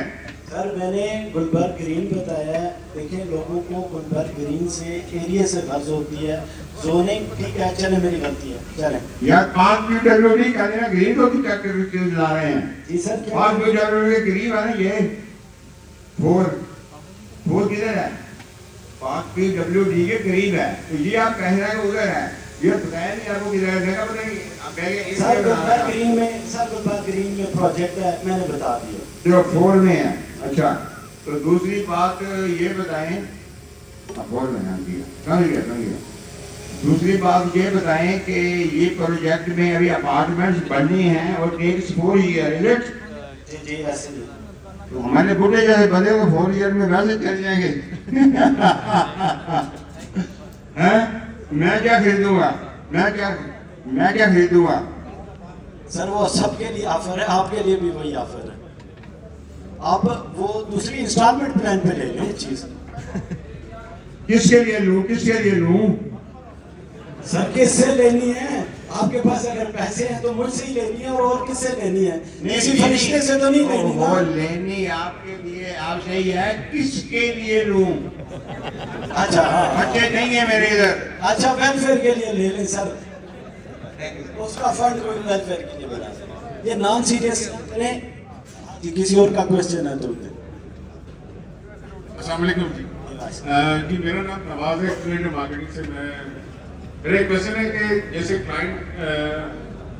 सर मैंने गुलबर्ग ग्रीन बताया। देखिए लोगों को गुलबर्ग ग्रीन से एरिया से गर्ज होती है, जोनिंग ठीक है, चले मेरी गलती है, चले यार 5 PWD कहते हैं ग्रीन को भी करके ला रहे हैं। जी सर। 5 PWD ग्रीन है ना, ये 4 किधर है? 5 PWD के करीब है, तो ये आप कह रहे हैं उधर है, ये बताया नहीं आपको किधर है, जगह पता नहीं। सर गुलबर्ग ग्रीन में, सर गुलबर्ग ग्रीन में प्रोजेक्ट है, मैंने बता दिया जो 4 में है। अच्छा तो दूसरी बात ये बताएं, बोल में दूसरी बात ये बताएं कि ये प्रोजेक्ट में अभी अपार्टमेंट्स बननी हैं और टेक्स 4 ईयर इज इट? जी जी ऐसे ही। तो हमारे बूढ़े जैसे बंदे को 4 ईयर में वैसे चल जाएंगे हैं? मैं क्या खरीदूंगा, मैं क्या खरीदूंगा? सर वो सबके लिए ऑफर है, आपके लिए भी वही ऑफर है। आप वो दूसरी इंस्टॉलमेंट प्लान पे ले लें चीज। किसके लिए लूं? सर किससे लेनी है? आपके पास अगर पैसे हैं तो मुझसे ही लेनी है, और किससे लेनी है? किसी फरिश्ते से तो नहीं लेनी ना। वो लेनी आपके लिए, आपसे ही है, किसके लिए लूं? अच्छा बच्चे नहीं है मेरे इधर। अच्छा वेलफेयर के लिए ले लें सर, उसका फंड कोई वेलफेयर के लिए बना दें। ये नॉन सीरियस करें कि किसी और का क्वेश्चन है तो अस्सलाम वालेकुम जी। जी मेरा नाम नवाज है, स्टूडेंट मार्केटिंग से। मेरा एक क्वेश्चन है कि जैसे क्लाइंट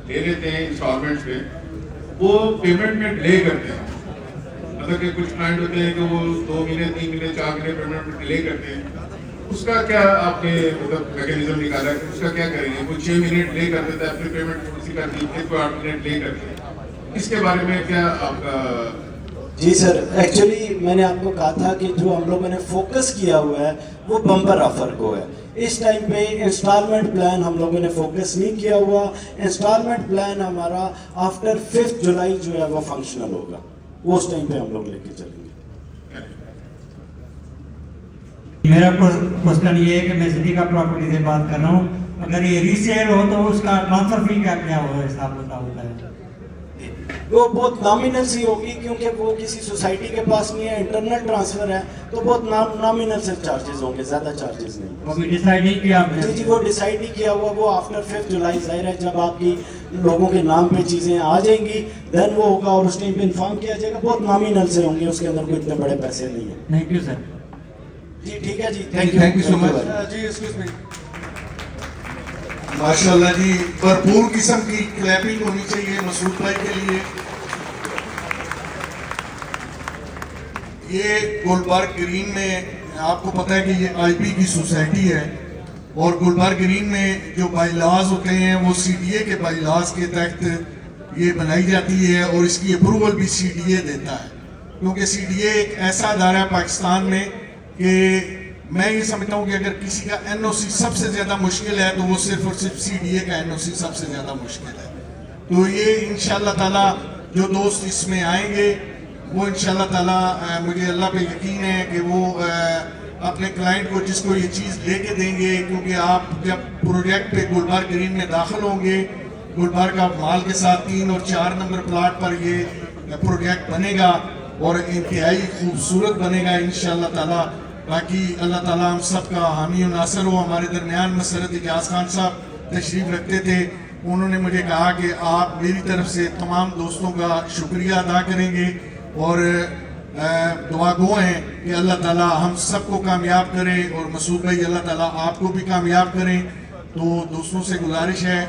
ले लेते हैं इंस्टॉलमेंट्स पे, वो पेमेंट में डिले करते हैं, मतलब कि कुछ क्लाइंट होते हैं कि वो 2 महीने 3 महीने 4 महीने पेमेंट में डिले करते हैं, उसका क्या आपने मतलब मैकेनिज्म निकाला है? उसका क्या करेंगे? कोई 6 महीने डिले कर देता है, फिर पेमेंट थोड़ी सी कर दी, फिर कोई 8 महीने डिले करते हैं, इसके बारे में क्या आपका? जी सर, एक्चुअली मैंने आपको कहा था कि जो हम लोगों ने फोकस किया हुआ है वो बम्पर ऑफर को है। इस टाइम पे इंस्टॉलमेंट प्लान हम लोगों ने फोकस नहीं किया हुआ। इंस्टॉलमेंट प्लान हमारा आफ्टर 5 जुलाई जो है वो फंक्शनल होगा, वो उस टाइम पे हम लोग लेके चलेंगे। मेरा क्वेश्चन ये है कि मैं सिटी का प्रॉपर्टी से बात कर रहा हूँ, अगर ये रीसेल हो तो उसका ट्रांसफर फी का क्या हो हिसाब बताओ होता है? वो बहुत नॉमिनल सी होगी, क्योंकि वो किसी सोसाइटी के पास नहीं है, इंटरनल ट्रांसफर है, तो बहुत नॉमिनल से चार्जेस होंगे, ज्यादा चार्जेस नहीं। अभी डिसाइड नहीं किया आपने? जी जी वो डिसाइड नहीं किया हुआ, वो आफ्टर 5 जुलाई जाहिर है जब आपकी लोगों के नाम पे चीजें आ जाएंगी देन वो होगा, और उस टाइम पे इन्फॉर्म किया जाएगा। बहुत नॉमिनल से होंगे, उसके अंदर कोई इतने बड़े पैसे नहीं है। Thank you sir. जी ठीक है जी, थैंक यू सो मच जी। एक्सक्यूज मी, माशाल्लाह जी, भरपूर किस्म की क्लैपिंग होनी चाहिए मसूद भाई के लिए। ये गुलबर्ग ग्रीन में आपको पता है कि ये आईपी की सोसाइटी है, और गुलबर्ग ग्रीन में जो बाईलाज होते हैं वो सीडीए के बाईलाज के तहत ये बनाई जाती है, और इसकी अप्रूवल भी सीडीए देता है, क्योंकि सीडीए एक ऐसा अदारा है पाकिस्तान में कि मैं ये समझता हूँ कि अगर किसी का एनओसी सबसे ज़्यादा मुश्किल है तो वो सिर्फ और सिर्फ सीडीए का एनओसी सबसे ज़्यादा मुश्किल है। तो ये इंशाल्लाह ताला जो दोस्त इसमें आएंगे वो इंशाल्लाह ताला मुझे अल्लाह पे यकीन है कि वो अपने क्लाइंट को जिसको ये चीज़ लेके देंगे, क्योंकि आप जब प्रोजेक्ट पे गुलबर्ग ग्रीन में दाखिल होंगे, गुलबर्ग का माल के साथ 3 और 4 नंबर प्लाट पर ये प्रोजेक्ट बनेगा और इंतहाई खूबसूरत बनेगा इंशाल्लाह ताला। बाकी अल्लाह ताला हम सब का हामी और नासर हो। हमारे दरमियान मसरत इजाज़ खान साहब तशरीफ़ रखते थे, उन्होंने मुझे कहा कि आप मेरी तरफ से तमाम दोस्तों का शुक्रिया अदा करेंगे और दुआ गो हैं कि अल्लाह ताला हम सबको कामयाब करे, और मसूद भाई अल्लाह ताला आपको भी कामयाब करें। तो दोस्तों से गुजारिश है